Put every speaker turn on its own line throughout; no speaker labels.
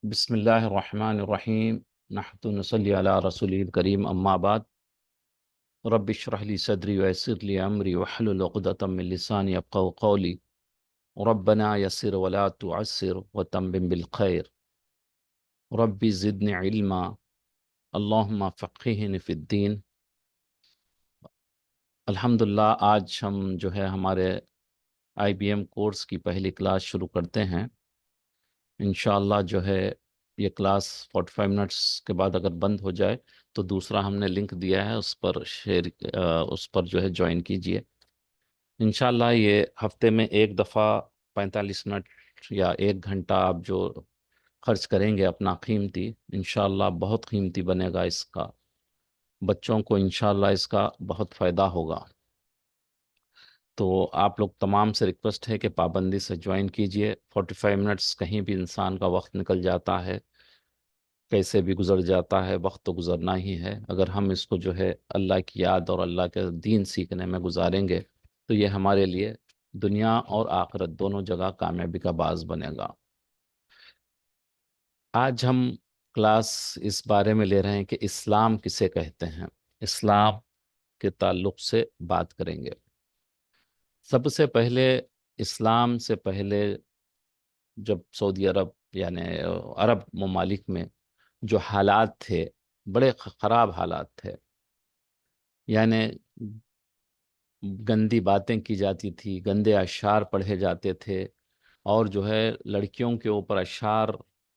بسم اللہ الرحمن الرحیم نحمد نصلی علی رسول الکریم اما بعد رب اشرح لی صدری ویسر لی امری واحلل عقدۃ من لسانی یفقهوا قولی ربنا یسر ولا تعسر وتمم بالخیر رب زدنی علما اللہم فقہنی فی الدین۔ الحمدللہ آج ہم جو ہے ہمارے IBM کورس کی پہلی کلاس شروع کرتے ہیں۔ انشاءاللہ جو ہے یہ کلاس 45 منٹس کے بعد اگر بند ہو جائے تو دوسرا ہم نے لنک دیا ہے، اس پر اس پر جو ہے جوائن کیجئے۔ انشاءاللہ یہ ہفتے میں ایک دفعہ 45 منٹ یا 1 گھنٹہ آپ جو خرچ کریں گے اپنا قیمتی، انشاءاللہ بہت قیمتی بنے گا اس کا، بچوں کو انشاءاللہ اس کا بہت فائدہ ہوگا۔ تو آپ لوگ تمام سے ریکویسٹ ہے کہ پابندی سے جوائن کیجئے۔ 45 منٹس کہیں بھی انسان کا وقت نکل جاتا ہے، کیسے بھی گزر جاتا ہے، وقت تو گزرنا ہی ہے۔ اگر ہم اس کو جو ہے اللہ کی یاد اور اللہ کے دین سیکھنے میں گزاریں گے تو یہ ہمارے لیے دنیا اور آخرت دونوں جگہ کامیابی کا باعث بنے گا۔ آج ہم کلاس اس بارے میں لے رہے ہیں کہ اسلام کسے کہتے ہیں، اسلام کے تعلق سے بات کریں گے۔ سب سے پہلے اسلام سے پہلے جب سعودی عرب یعنی عرب ممالک میں جو حالات تھے، بڑے خراب حالات تھے، یعنی گندی باتیں کی جاتی تھی، گندے اشعار پڑھے جاتے تھے، اور جو ہے لڑکیوں کے اوپر اشعار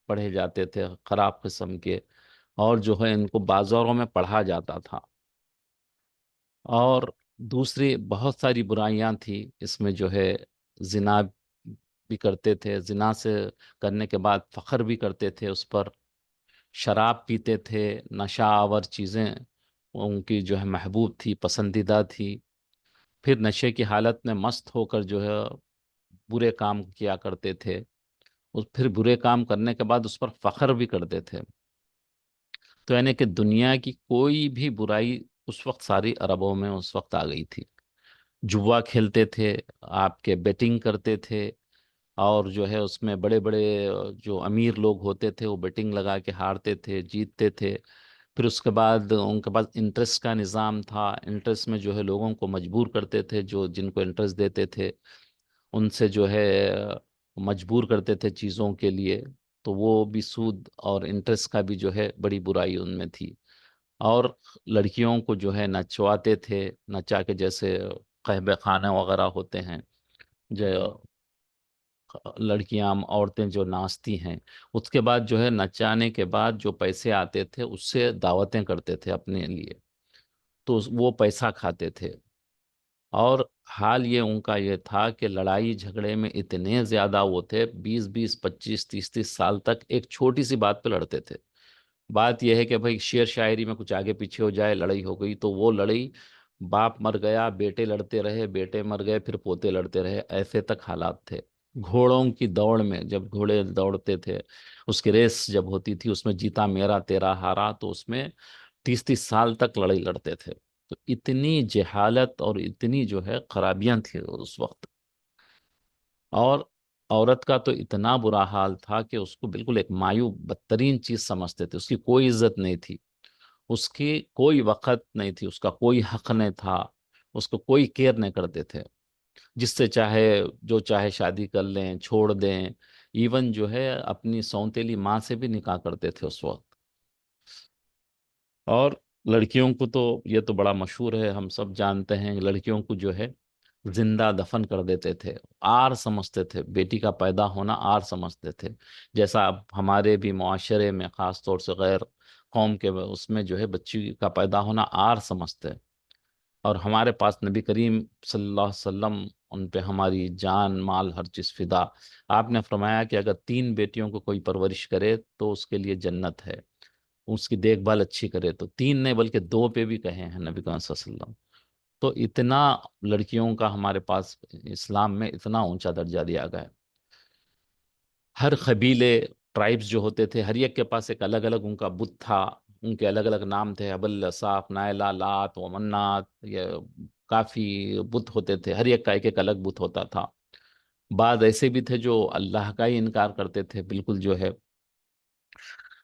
پڑھے جاتے تھے خراب قسم کے، اور جو ہے ان کو بازاروں میں پڑھا جاتا تھا، اور دوسری بہت ساری برائیاں تھیں اس میں، جو ہے زنا بھی کرتے تھے، زنا سے کرنے کے بعد فخر بھی کرتے تھے اس پر، شراب پیتے تھے، نشہ آور چیزیں ان کی جو ہے محبوب تھی، پسندیدہ تھی، پھر نشے کی حالت میں مست ہو کر جو ہے برے کام کیا کرتے تھے، پھر برے کام کرنے کے بعد اس پر فخر بھی کرتے تھے۔ تو یعنی کہ دنیا کی کوئی بھی برائی اس وقت ساری عربوں میں اس وقت آ گئی تھی۔ جوا کھیلتے تھے، آپ کے بیٹنگ کرتے تھے، اور جو ہے اس میں بڑے بڑے جو امیر لوگ ہوتے تھے وہ بیٹنگ لگا کے ہارتے تھے، جیتتے تھے۔ پھر اس کے بعد ان کے پاس انٹرسٹ کا نظام تھا، انٹرسٹ میں جو ہے لوگوں کو مجبور کرتے تھے، جو جن کو انٹرسٹ دیتے تھے ان سے جو ہے مجبور کرتے تھے چیزوں کے لیے، تو وہ بھی سود اور انٹرسٹ کا بھی جو ہے بڑی برائی ان میں تھی۔ اور لڑکیوں کو جو ہے نچواتے تھے، نچا کے جیسے قہبہ خانہ وغیرہ ہوتے ہیں، جو لڑکیاں عورتیں جو ناچتی ہیں، اس کے بعد جو ہے نچانے کے بعد جو پیسے آتے تھے اس سے دعوتیں کرتے تھے اپنے لیے، تو وہ پیسہ کھاتے تھے۔ اور حال یہ ان کا یہ تھا کہ لڑائی جھگڑے میں اتنے زیادہ وہ تھے، 20 20 25 30 سال تک ایک چھوٹی سی بات پہ لڑتے تھے۔ بات یہ ہے کہ بھائی شعر شاعری میں کچھ آگے پیچھے ہو جائے، لڑائی ہو گئی تو وہ لڑائی، باپ مر گیا، بیٹے لڑتے رہے، بیٹے مر گئے، پھر پوتے لڑتے رہے، ایسے تک حالات تھے۔ گھوڑوں کی دوڑ میں جب گھوڑے دوڑتے تھے، اس کی ریس جب ہوتی تھی، اس میں جیتا میرا تیرا ہارا، تو اس میں 30 30 سال تک لڑائی لڑتے تھے۔ تو اتنی جہالت اور اتنی جو ہے خرابیاں تھیں اس وقت۔ اور عورت کا تو اتنا برا حال تھا کہ اس کو بالکل ایک مایوب بدترین چیز سمجھتے تھے، اس کی کوئی عزت نہیں تھی، اس کی کوئی وقت نہیں تھی، اس کا کوئی حق نہیں تھا، اس کو کوئی کیئر نہیں کرتے تھے، جس سے چاہے جو چاہے شادی کر لیں، چھوڑ دیں، ایون جو ہے اپنی سونتیلی ماں سے بھی نکاح کرتے تھے اس وقت۔ اور لڑکیوں کو تو یہ تو بڑا مشہور ہے، ہم سب جانتے ہیں، لڑکیوں کو جو ہے زندہ دفن کر دیتے تھے، آر سمجھتے تھے، بیٹی کا پیدا ہونا آر سمجھتے تھے، جیسا اب ہمارے بھی معاشرے میں خاص طور سے غیر قوم کے اس میں جو ہے بچی کا پیدا ہونا آر سمجھتے ہیں۔ اور ہمارے پاس نبی کریم صلی اللہ علیہ وسلم، ان پہ ہماری جان مال ہر چیز فدا، آپ نے فرمایا کہ اگر 3 بیٹیوں کو کوئی پرورش کرے تو اس کے لیے جنت ہے، اس کی دیکھ بھال اچھی کرے تو 3 نہیں بلکہ 2 پہ بھی کہے ہیں نبی کریم صلی اللہ علیہ وسلم۔ تو اتنا لڑکیوں کا ہمارے پاس اسلام میں اتنا اونچا درجہ دیا گیا ہے۔ ہر قبیلے، ٹرائبز جو ہوتے تھے، ہر ایک کے پاس ایک الگ الگ ان کا بت تھا، ان کے الگ الگ نام تھے، حبل، صاف، نائلہ، لات و منات، یہ کافی بت ہوتے تھے، ہر ایک کا ایک ایک الگ بت ہوتا تھا۔ بعض ایسے بھی تھے جو اللہ کا ہی انکار کرتے تھے بالکل، جو ہے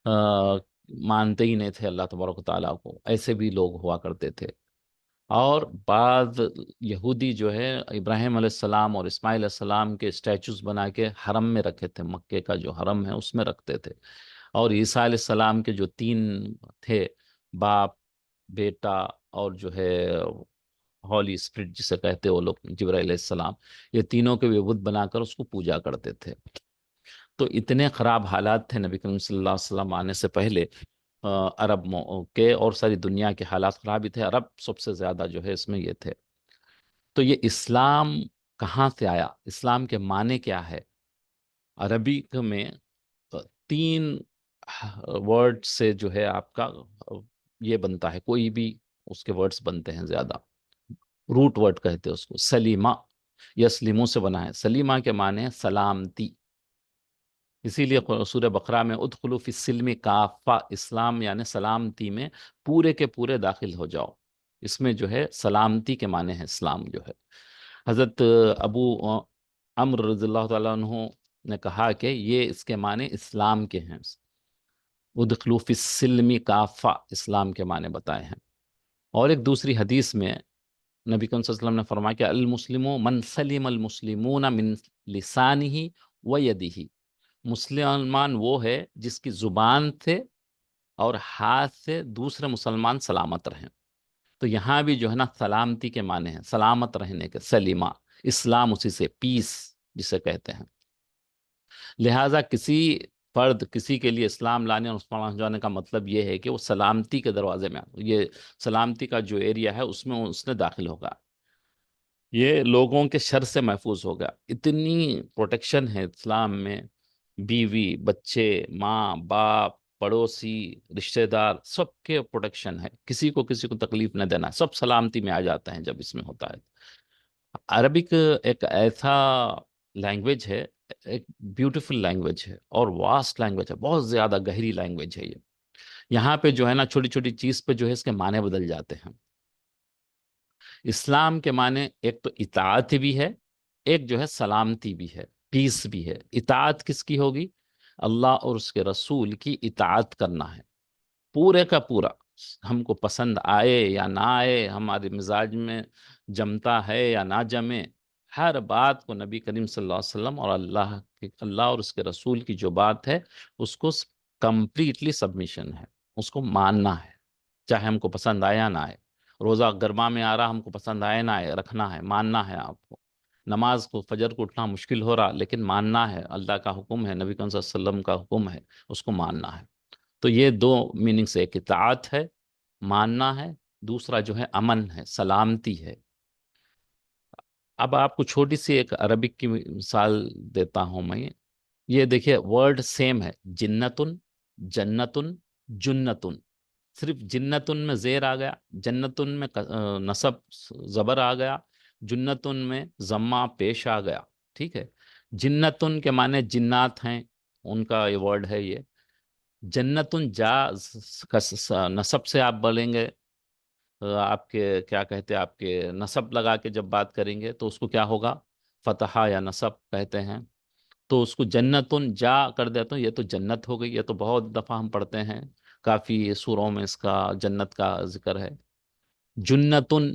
مانتے ہی نہیں تھے اللہ تبارک و تعالیٰ کو، ایسے بھی لوگ ہوا کرتے تھے۔ اور بعض یہودی جو ہے ابراہیم علیہ السلام اور اسماعیل علیہ السلام کے اسٹیچوز بنا کے حرم میں رکھے تھے، مکے کا جو حرم ہے اس میں رکھتے تھے۔ اور عیسیٰ علیہ السلام کے جو تین تھے، باپ، بیٹا اور جو ہے ہولی اسپرٹ جسے کہتے وہ لوگ، جبرائیل علیہ السلام، یہ تینوں کے بھی بت بنا کر اس کو پوجا کرتے تھے۔ تو اتنے خراب حالات تھے نبی کریم صلی اللہ علیہ وسلم آنے سے پہلے، عرب کے اور ساری دنیا کے حالات خراب ہی تھے، عرب سب سے زیادہ جو ہے اس میں یہ تھے۔ تو یہ اسلام کہاں سے آیا، اسلام کے معنی کیا ہے؟ عربی میں تین ورڈ سے جو ہے آپ کا یہ بنتا ہے، کوئی بھی اس کے ورڈز بنتے ہیں زیادہ، روٹ ورڈ کہتے ہیں اس کو، سلیمہ، یسلموں سے بنا ہے۔ سلیمہ کے معنی ہے سلامتی، اسی لیے سورہ بقرہ میں ادخلوا فی السلم کافہ، اسلام یعنی سلامتی میں پورے کے پورے داخل ہو جاؤ، اس میں جو ہے سلامتی کے معنی ہے اسلام جو ہے۔ حضرت ابو عمرو رضی اللہ تعالیٰ عنہ نے کہا کہ یہ اس کے معنی اسلام کے ہیں، ادخلوا فی السلم کافہ، اسلام کے معنی بتائے ہیں۔ اور ایک دوسری حدیث میں نبی کریم صلی اللہ علیہ وسلم نے فرمایا کہ المسلم من سلم المسلمون من لسانہ و یدہ، مسلمان وہ ہے جس کی زبان سے اور ہاتھ سے دوسرے مسلمان سلامت رہیں۔ تو یہاں بھی جو ہے نا سلامتی کے معنی ہیں، سلامت رہنے کے، سلیمہ، اسلام اسی سے، پیس جسے کہتے ہیں۔ لہٰذا کسی فرد کسی کے لیے اسلام لانے اور مسلمان جانے کا مطلب یہ ہے کہ وہ سلامتی کے دروازے میں، یہ سلامتی کا جو ایریا ہے اس میں اس نے داخل ہوگا، یہ لوگوں کے شر سے محفوظ ہوگا۔ اتنی پروٹیکشن ہے اسلام میں، بیوی، بچے، ماں، باپ، پڑوسی، رشتہ دار، سب کے پروٹیکشن ہے، کسی کو تکلیف نہ دینا، سب سلامتی میں آ جاتے ہیں جب اس میں ہوتا ہے۔ عربک ایک ایسا لینگویج ہے، ایک بیوٹیفل لینگویج ہے اور واسٹ لینگویج ہے، بہت زیادہ گہری لینگویج ہے یہ۔ یہاں پہ جو ہے نا چھوٹی چھوٹی چیز پہ جو ہے اس کے معنی بدل جاتے ہیں۔ اسلام کے معنی ایک تو اطاعت بھی ہے، ایک جو ہے سلامتی بھی ہے، پیس بھی ہے۔ اطاعت کس کی ہوگی؟ اللہ اور اس کے رسول کی اطاعت کرنا ہے، پورے کا پورا، ہم کو پسند آئے یا نہ آئے، ہمارے مزاج میں جمتا ہے یا نہ جمے، ہر بات کو نبی کریم صلی اللہ علیہ وسلم اور اللہ اور اس کے رسول کی جو بات ہے اس کو کمپلیٹلی سبمیشن ہے، اس کو ماننا ہے، چاہے ہم کو پسند آیا نہ آئے۔ روزہ گرما میں آ رہا، ہم کو پسند آئے نہ آئے، رکھنا ہے، ماننا ہے آپ کو۔ نماز کو، فجر کو اٹھنا مشکل ہو رہا لیکن ماننا ہے، اللہ کا حکم ہے، نبی کریم صلی اللہ علیہ وسلم کا حکم ہے، اس کو ماننا ہے۔ تو یہ دو میننگس، ایک اطاعت ہے، ماننا ہے، دوسرا جو ہے امن ہے، سلامتی ہے۔ اب آپ کو چھوٹی سی ایک عربک کی مثال دیتا ہوں میں، یہ دیکھیے ورڈ سیم ہے، جنتن، جنتن، جنتن، صرف جنتن میں زیر آ گیا، جنتن میں نصب زبر آ گیا، جنتن میں ضمہ پیش آ گیا، ٹھیک ہے۔ جنتن کے معنی جنات ہیں، ان کا یہ ورڈ ہے یہ۔ جنتن جا نصب سے آپ بولیں گے، آپ کے کیا کہتے ہیں، آپ کے نصب لگا کے جب بات کریں گے تو اس کو کیا ہوگا؟ فتحہ یا نصب کہتے ہیں۔ تو اس کو جنتن جا کر دیتا ہوں، یہ تو جنت ہو گئی، یہ تو بہت دفعہ ہم پڑھتے ہیں، کافی سوروں میں اس کا جنت کا ذکر ہے۔ جنتن،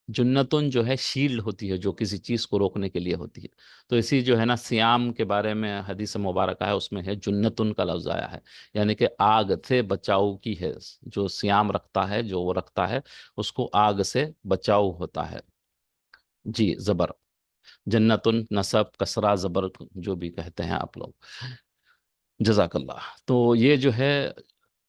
جنتن جو ہے شیلڈ ہوتی ہے، جو کسی چیز کو روکنے کے لیے ہوتی ہے۔ تو اسی جو ہے نا سیام کے بارے میں حدیث مبارکہ ہے، اس میں ہے جنتن کا لفظ آیا ہے، یعنی کہ آگ سے بچاؤ کی ہے، جو سیام رکھتا ہے، جو وہ رکھتا ہے اس کو آگ سے بچاؤ ہوتا ہے۔ جی، زبر، جنتن، نصب، کسرہ، زبر، جو بھی کہتے ہیں آپ لوگ، جزاک اللہ۔ تو یہ جو ہے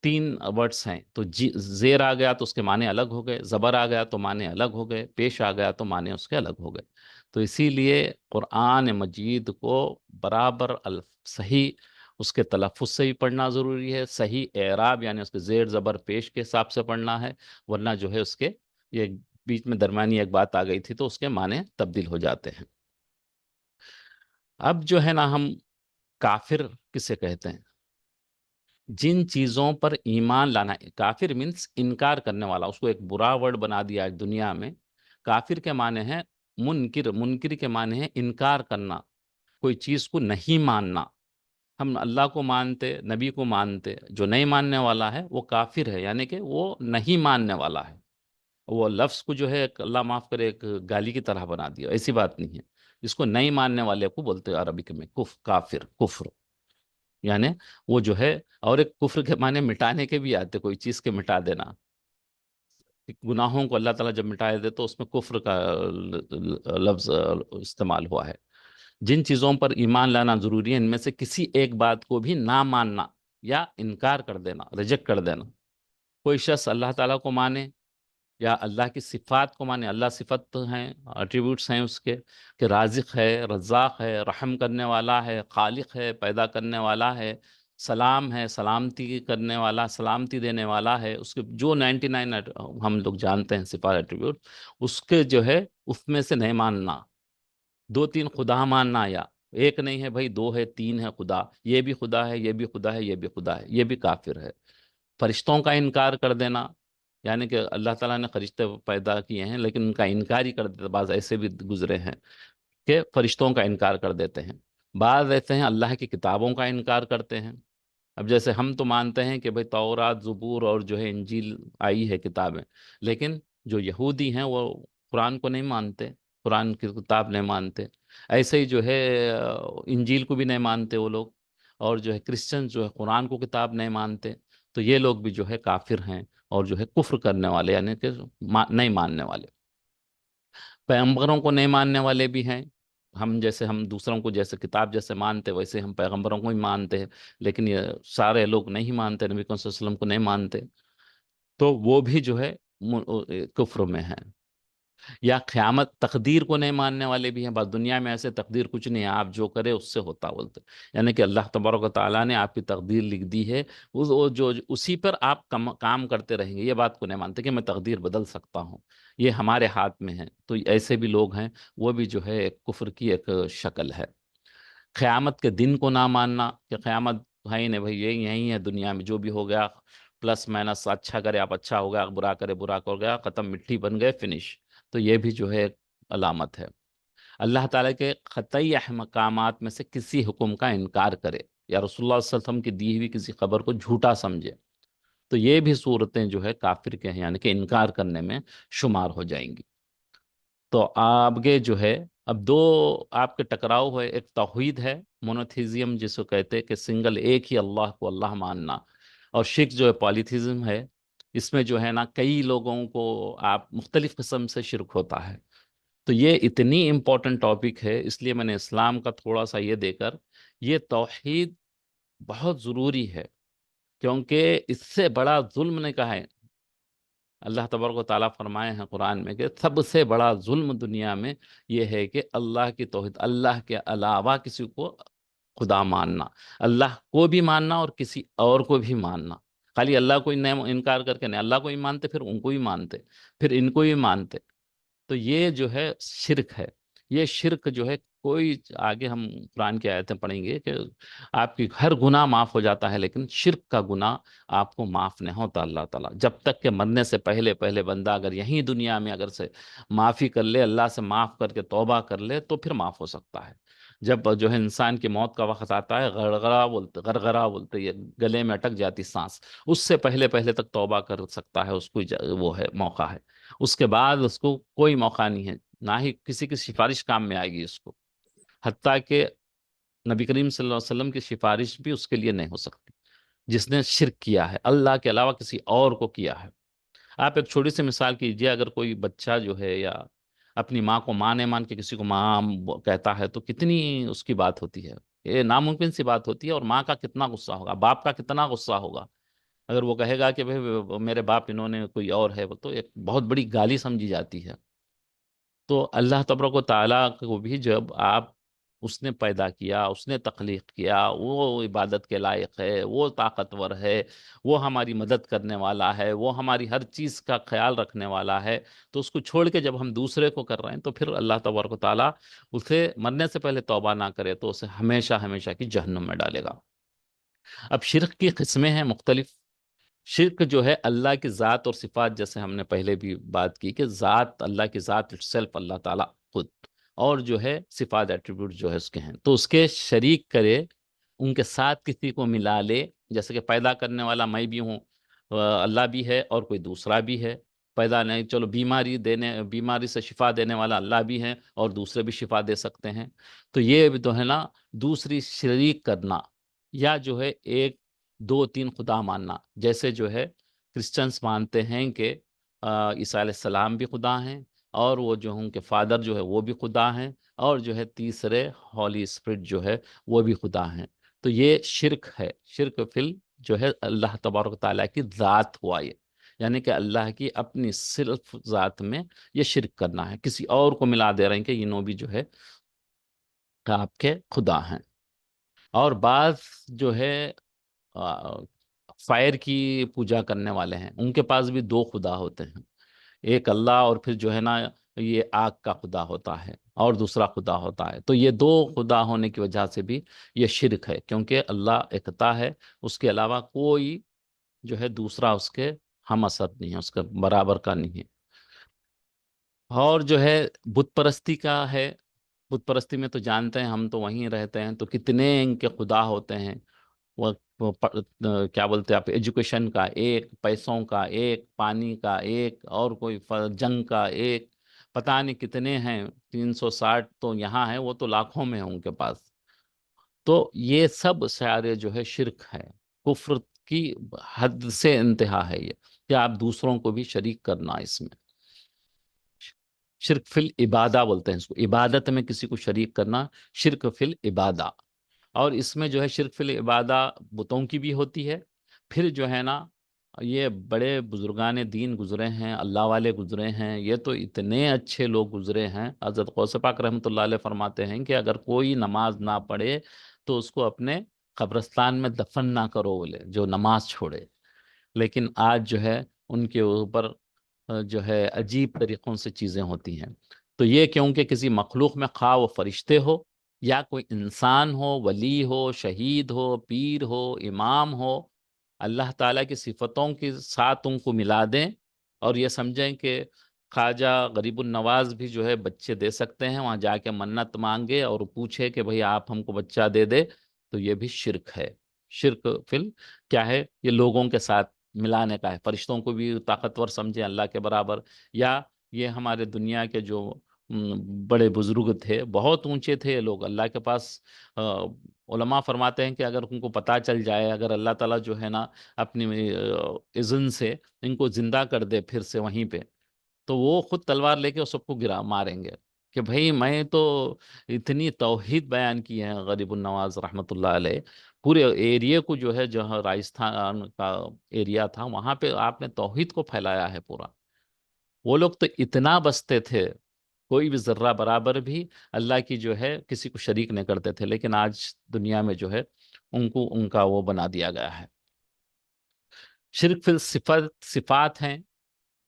تین ورڈس ہیں، تو زیر آ گیا تو اس کے معنی الگ ہو گئے، زبر آ گیا تو معنی الگ ہو گئے، پیش آ گیا تو معنی اس کے الگ ہو گئے۔ تو اسی لیے قرآن مجید کو برابر صحیح اس کے تلفظ سے ہی پڑھنا ضروری ہے، صحیح اعراب یعنی اس کے زیر زبر پیش کے حساب سے پڑھنا ہے، ورنہ جو ہے اس کے، یہ بیچ میں درمیانی ایک بات آ گئی تھی تو اس کے معنی تبدیل ہو جاتے ہیں۔ اب جو ہے نا ہم کافر کسے کہتے ہیں؟ جن چیزوں پر ایمان لانا، کافر مینس انکار کرنے والا، اس کو ایک برا ورڈ بنا دیا ہے دنیا میں۔ کافر کے معنی ہے منکر، منکر کے معنی ہے انکار کرنا، کوئی چیز کو نہیں ماننا۔ ہم اللہ کو مانتے، نبی کو مانتے، جو نہیں ماننے والا ہے وہ کافر ہے، یعنی کہ وہ نہیں ماننے والا ہے۔ وہ لفظ کو جو ہے اللہ معاف کرے ایک گالی کی طرح بنا دیا، ایسی بات نہیں ہے۔ اس کو نہیں ماننے والے کو بولتے ہیں عربک میں کافر، کفر، یعنی وہ جو ہے، اور ایک کفر کے معنی مٹانے کے بھی آتے، کوئی چیز کے مٹا دینا، گناہوں کو اللہ تعالیٰ جب مٹا دے تو اس میں کفر کا لفظ استعمال ہوا ہے۔ جن چیزوں پر ایمان لانا ضروری ہے ان میں سے کسی ایک بات کو بھی نہ ماننا یا انکار کر دینا، ریجیکٹ کر دینا۔ کوئی شخص اللہ تعالیٰ کو مانے یا اللہ کی صفات کو مانے، اللہ صفت ہیں، ایٹریبیوٹس ہیں اس کے، کہ رازق ہے، رزاق ہے، رحم کرنے والا ہے، خالق ہے، پیدا کرنے والا ہے، سلام ہے، سلامتی کرنے والا، سلامتی دینے والا ہے، اس کے جو 99 ہم لوگ جانتے ہیں صفات ایٹریبیوٹ، اس کے جو ہے اس میں سے نہیں ماننا۔ دو تین خدا ماننا، یا ایک نہیں ہے بھائی، دو ہے، تین ہے خدا، یہ بھی خدا ہے، یہ بھی خدا ہے، یہ بھی خدا ہے، یہ بھی کافر ہے۔ فرشتوں کا انکار کر دینا، یعنی کہ اللہ تعالیٰ نے فرشتے پیدا کیے ہیں لیکن ان کا انکار ہی کر دیتے، بعض ایسے بھی گزرے ہیں کہ فرشتوں کا انکار کر دیتے ہیں۔ بعض ایسے ہیں اللہ کی کتابوں کا انکار کرتے ہیں۔ اب جیسے ہم تو مانتے ہیں کہ بھئی تورات، زبور اور جو ہے انجیل آئی ہے کتابیں، لیکن جو یہودی ہیں وہ قرآن کو نہیں مانتے، قرآن کی کتاب نہیں مانتے۔ ایسے ہی جو ہے انجیل کو بھی نہیں مانتے وہ لوگ، اور جو ہے کرسچن جو ہے قرآن کو کتاب نہیں مانتے۔ تو یہ لوگ بھی جو ہے کافر ہیں، اور جو ہے کفر کرنے والے، یعنی کہ نہیں ماننے والے۔ پیغمبروں کو نہیں ماننے والے بھی ہیں۔ ہم دوسروں کو جیسے کتاب جیسے مانتے ویسے ہم پیغمبروں کو ہی مانتے ہیں، لیکن یہ سارے لوگ نہیں مانتے، نبی کریم صلی اللہ علیہ وسلم کو نہیں مانتے، تو وہ بھی جو ہے کفر میں ہیں۔ یا قیامت، تقدیر کو نہیں ماننے والے بھی ہیں، بس دنیا میں ایسے تقدیر کچھ نہیں ہے، آپ جو کرے اس سے ہوتا بولتے، یعنی کہ اللہ تبارک و تعالیٰ نے آپ کی تقدیر لکھ دی ہے، وہ جو اسی پر آپ کام کرتے رہیں گے، یہ بات کو نہیں مانتے کہ میں تقدیر بدل سکتا ہوں، یہ ہمارے ہاتھ میں ہے۔ تو ایسے بھی لوگ ہیں، وہ بھی جو ہے ایک کفر کی ایک شکل ہے۔ قیامت کے دن کو نہ ماننا، کہ قیامت ہے ہی نہیں بھائی، یہی ہے دنیا میں جو بھی ہو گیا، پلس مائنس، اچھا کرے آپ اچھا ہو گیا، برا کرے برا ہو گیا، ختم، مٹی بن گئے، فنش۔ تو یہ بھی جو ہے ایک علامت ہے۔ اللہ تعالیٰ کے قطعی احکامات میں سے کسی حکم کا انکار کرے، یا رسول اللہ صلی اللہ علیہ وسلم کی دی ہوئی کسی خبر کو جھوٹا سمجھے، تو یہ بھی صورتیں جو ہے کافر کے ہیں، یعنی کہ انکار کرنے میں شمار ہو جائیں گی۔ تو آگے جو ہے اب دو آپ کے ٹکراؤ ہوئے، ایک توحید ہے، مونوتھیزم جس کو کہتے ہیں کہ سنگل ایک ہی اللہ کو اللہ ماننا، اور شرک جو ہے پالیتھیزم ہے، اس میں جو ہے نا کئی لوگوں کو آپ مختلف قسم سے شرک ہوتا ہے۔ تو یہ اتنی امپورٹنٹ ٹاپک ہے، اس لیے میں نے اسلام کا تھوڑا سا یہ دے کر، یہ توحید بہت ضروری ہے، کیونکہ اس سے بڑا ظلم نے کہا ہے، اللہ تبارک و تعالیٰ فرمائے ہیں قرآن میں کہ سب سے بڑا ظلم دنیا میں یہ ہے کہ اللہ کی توحید، اللہ کے علاوہ کسی کو خدا ماننا، اللہ کو بھی ماننا اور کسی اور کو بھی ماننا، خالی اللہ کو ہی انکار کر کے نہیں، اللہ کو ہی مانتے پھر ان کو ہی مانتے، پھر ان کو ہی مانتے، تو یہ جو ہے شرک ہے۔ یہ شرک جو ہے کوئی، آگے ہم قرآن کی آیتیں پڑھیں گے کہ آپ کی ہر گناہ معاف ہو جاتا ہے، لیکن شرک کا گناہ آپ کو معاف نہیں ہوتا اللہ تعالیٰ، جب تک کہ مرنے سے پہلے پہلے بندہ اگر یہیں دنیا میں اگر سے معافی کر لے، اللہ سے معاف کر کے توبہ کر لے، تو پھر معاف ہو سکتا ہے۔ جب جو ہے انسان کی موت کا وقت آتا ہے، غرغرہ بولتے، یہ گلے میں اٹک جاتی سانس، اس سے پہلے پہلے تک توبہ کر سکتا ہے، اس کو وہ ہے، موقع ہے۔ اس کے بعد اس کو کوئی موقع نہیں ہے، نہ ہی کسی کی سفارش کام میں آئے گی اس کو، حتیٰ کہ نبی کریم صلی اللہ علیہ وسلم کی سفارش بھی اس کے لیے نہیں ہو سکتی، جس نے شرک کیا ہے، اللہ کے علاوہ کسی اور کو کیا ہے۔ آپ ایک چھوٹی سی مثال کیجئے، اگر کوئی بچہ جو ہے یا اپنی ماں کو ماں نہیں مان کے کسی کو ماں کہتا ہے، تو کتنی اس کی بات ہوتی ہے، یہ ناممکن سی بات ہوتی ہے، اور ماں کا کتنا غصہ ہوگا، باپ کا کتنا غصہ ہوگا اگر وہ کہے گا کہ بھئی میرے باپ انہوں نے کوئی اور ہے، وہ تو ایک بہت بڑی گالی سمجھی جاتی ہے۔ تو اللہ تبارک و تعالیٰ کو بھی جب اس نے پیدا کیا، اس نے تخلیق کیا، وہ عبادت کے لائق ہے، وہ طاقتور ہے، وہ ہماری مدد کرنے والا ہے، وہ ہماری ہر چیز کا خیال رکھنے والا ہے، تو اس کو چھوڑ کے جب ہم دوسرے کو کر رہے ہیں، تو پھر اللہ تبارک و تعالیٰ اسے مرنے سے پہلے توبہ نہ کرے تو اسے ہمیشہ ہمیشہ کی جہنم میں ڈالے گا۔ اب شرک کی قسمیں ہیں مختلف۔ شرک جو ہے اللہ کی ذات اور صفات، جیسے ہم نے پہلے بھی بات کی کہ ذات، اللہ کی ذات سیلف، اللہ تعالیٰ خود، اور جو ہے صفات ایٹریبیوٹ جو ہے اس کے ہیں، تو اس کے شریک کرے ان کے ساتھ کسی کو ملا لے، جیسے کہ پیدا کرنے والا میں بھی ہوں، اللہ بھی ہے اور کوئی دوسرا بھی ہے، پیدا نہیں، چلو بیماری سے شفا دینے والا اللہ بھی ہے اور دوسرے بھی شفا دے سکتے ہیں، تو یہ بھی تو ہے نا دوسری شریک کرنا، یا جو ہے ایک دو تین خدا ماننا، جیسے جو ہے کرسچنس مانتے ہیں کہ عیسیٰ علیہ السلام بھی خدا ہیں، اور وہ جو ان کے فادر جو ہے وہ بھی خدا ہیں، اور جو ہے تیسرے ہولی اسپرٹ جو ہے وہ بھی خدا ہیں، تو یہ شرک ہے، شرک فل جو ہے اللہ تبارک و تعالیٰ کی ذات ہوا یہ، یعنی کہ اللہ کی اپنی صرف ذات میں یہ شرک کرنا ہے، کسی اور کو ملا دے رہے ہیں کہ یہ بھی جو ہے آپ کے خدا ہیں۔ اور بعض جو ہے فائر کی پوجا کرنے والے ہیں، ان کے پاس بھی دو خدا ہوتے ہیں، ایک اللہ اور پھر جو ہے نا یہ آگ کا خدا ہوتا ہے اور دوسرا خدا ہوتا ہے، تو یہ دو خدا ہونے کی وجہ سے بھی یہ شرک ہے، کیونکہ اللہ اکتا ہے، اس کے علاوہ کوئی جو ہے دوسرا اس کے ہم اثر نہیں ہے، اس کے برابر کا نہیں ہے۔ اور جو ہے بت پرستی کا ہے، بت پرستی میں تو جانتے ہیں ہم تو وہیں رہتے ہیں، تو کتنے ان کے خدا ہوتے ہیں، کیا بولتے ہیں آپ، ایجوکیشن کا ایک، پیسوں کا ایک، پانی کا ایک، اور کوئی جنگ کا ایک، پتہ نہیں کتنے ہیں، 360 تو یہاں ہیں، وہ تو لاکھوں میں ہیں ان کے پاس، تو یہ سب سارے جو ہے شرک ہے، کفر کی حد سے انتہا ہے یہ، کہ آپ دوسروں کو بھی شریک کرنا اس میں، شرک فی العبادہ بولتے ہیں اس کو، عبادت میں کسی کو شریک کرنا شرک فی العبادہ، اور اس میں جو ہے شرک فی العبادہ بتوں کی بھی ہوتی ہے، پھر جو ہے نا یہ بڑے بزرگان دین گزرے ہیں، اللہ والے گزرے ہیں، یہ تو اتنے اچھے لوگ گزرے ہیں، حضرت غوث پاک رحمۃ اللہ علیہ فرماتے ہیں کہ اگر کوئی نماز نہ پڑھے تو اس کو اپنے قبرستان میں دفن نہ کرو بولے، جو نماز چھوڑے، لیکن آج جو ہے ان کے اوپر جو ہے عجیب طریقوں سے چیزیں ہوتی ہیں، تو یہ کیونکہ کسی مخلوق میں خواہ وہ فرشتے ہو یا کوئی انسان ہو، ولی ہو، شہید ہو، پیر ہو، امام ہو، اللہ تعالیٰ کی صفتوں کے ساتھ ان کو ملا دیں اور یہ سمجھیں کہ خواجہ غریب النواز بھی جو ہے بچے دے سکتے ہیں، وہاں جا کے منت مانگے اور پوچھے کہ بھئی آپ ہم کو بچہ دے دے، تو یہ بھی شرک ہے، شرک فل کیا ہے، یہ لوگوں کے ساتھ ملانے کا ہے، فرشتوں کو بھی طاقتور سمجھے اللہ کے برابر، یا یہ ہمارے دنیا کے جو بڑے بزرگ تھے، بہت اونچے تھے یہ لوگ اللہ کے پاس، علماء فرماتے ہیں کہ اگر ان کو پتہ چل جائے، اگر اللہ تعالیٰ جو ہے نا اپنی اذن سے ان کو زندہ کر دے پھر سے وہیں پہ، تو وہ خود تلوار لے کے سب کو گرا ماریں گے، کہ بھئی میں تو اتنی توحید بیان کی ہے غریب النواز رحمۃ اللہ علیہ، پورے ایریے کو جو ہے جہاں راجستھان کا ایریا تھا وہاں پہ آپ نے توحید کو پھیلایا ہے پورا، وہ لوگ تو اتنا بستے تھے، کوئی بھی ذرہ برابر بھی اللہ کی جو ہے کسی کو شریک نہیں کرتے تھے، لیکن آج دنیا میں جو ہے ان کو ان کا وہ بنا دیا گیا ہے۔ شرک فی صفات ہیں،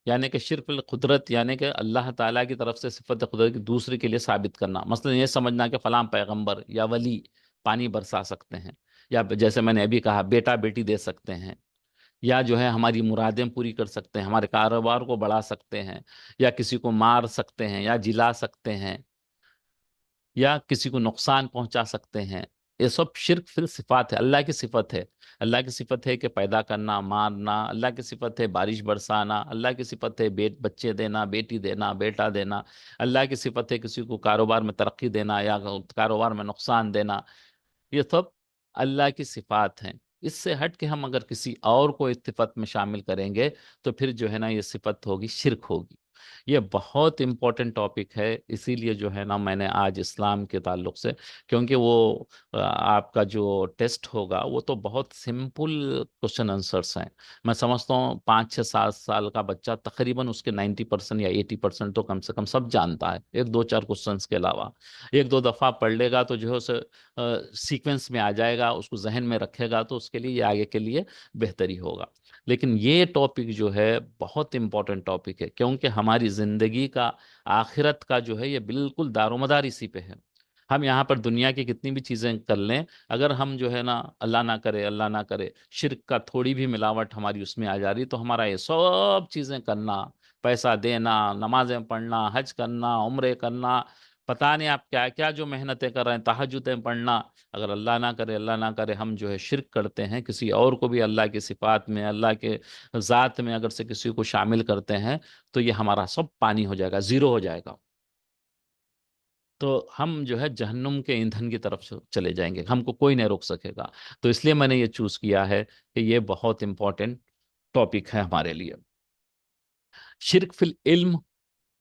یعنی کہ شرک فی القدرت، یعنی کہ اللہ تعالیٰ کی طرف سے صفت قدرت کی دوسرے کے لیے ثابت کرنا، مثلا یہ سمجھنا کہ فلاں پیغمبر یا ولی پانی برسا سکتے ہیں، یا جیسے میں نے ابھی کہا بیٹا بیٹی دے سکتے ہیں، یا جو ہے ہماری مرادیں پوری کر سکتے ہیں، ہمارے کاروبار کو بڑھا سکتے ہیں، یا کسی کو مار سکتے ہیں یا جلا سکتے ہیں، یا کسی کو نقصان پہنچا سکتے ہیں، یہ سب شرک فی صفات ہے، اللہ کی صفت ہے، اللہ کی صفت ہے کہ پیدا کرنا، مارنا، اللہ کی صفت ہے بارش برسانا، اللہ کی صفت ہے بچے دینا، بیٹی دینا، بیٹا دینا، اللہ کی صفت ہے کسی کو کاروبار میں ترقی دینا یا کاروبار میں نقصان دینا، یہ سب اللہ کی صفات ہیں، اس سے ہٹ کے ہم اگر کسی اور کو اس صفت میں شامل کریں گے تو پھر جو ہے نا یہ صفت ہوگی، شرک ہوگی، یہ بہت امپورٹنٹ ٹاپک ہے، اسی لیے جو ہے نا میں نے آج اسلام کے تعلق سے، کیونکہ وہ آپ کا جو ٹیسٹ ہوگا وہ تو بہت سمپل کوشچن آنسرس ہیں، میں سمجھتا ہوں 5 6 7 سال کا بچہ تقریباً اس کے 90% یا 80% تو کم سے کم سب جانتا ہے، ایک دو چار کوشچنس کے علاوہ ایک دو دفعہ پڑھ لے گا تو جو ہے اسے سیکوینس میں آ جائے گا، اس کو ذہن میں رکھے گا تو اس کے لیے یہ آگے کے لیے بہتری ہوگا، لیکن یہ ٹاپک جو ہے بہت امپورٹنٹ ٹاپک ہے، کیونکہ ہماری زندگی کا، آخرت کا جو ہے یہ بالکل دار و مدار اسی پہ ہے، ہم یہاں پر دنیا کی کتنی بھی چیزیں کر لیں، اگر ہم جو ہے نا اللہ نہ کرے، اللہ نہ کرے شرک کا تھوڑی بھی ملاوٹ ہماری اس میں آ جا رہی تو ہمارا یہ سب چیزیں کرنا، پیسہ دینا، نمازیں پڑھنا، حج کرنا، عمرے کرنا، پتہ نہیں آپ کیا کیا جو محنتیں کر رہے ہیں، تہجدیں پڑھنا، اگر اللہ نہ کرے ہم جو ہے شرک کرتے ہیں، کسی اور کو بھی اللہ کی صفات میں، اللہ کے ذات میں اگر سے کسی کو شامل کرتے ہیں، تو یہ ہمارا سب پانی ہو جائے گا، زیرو ہو جائے گا، تو ہم جو ہے جہنم کے ایندھن کی طرف سے چلے جائیں گے، ہم کو کوئی نہیں روک سکے گا۔ تو اس لیے میں نے یہ چوز کیا ہے کہ یہ بہت امپورٹنٹ ٹاپک ہے ہمارے لیے۔ شرک فی العلم،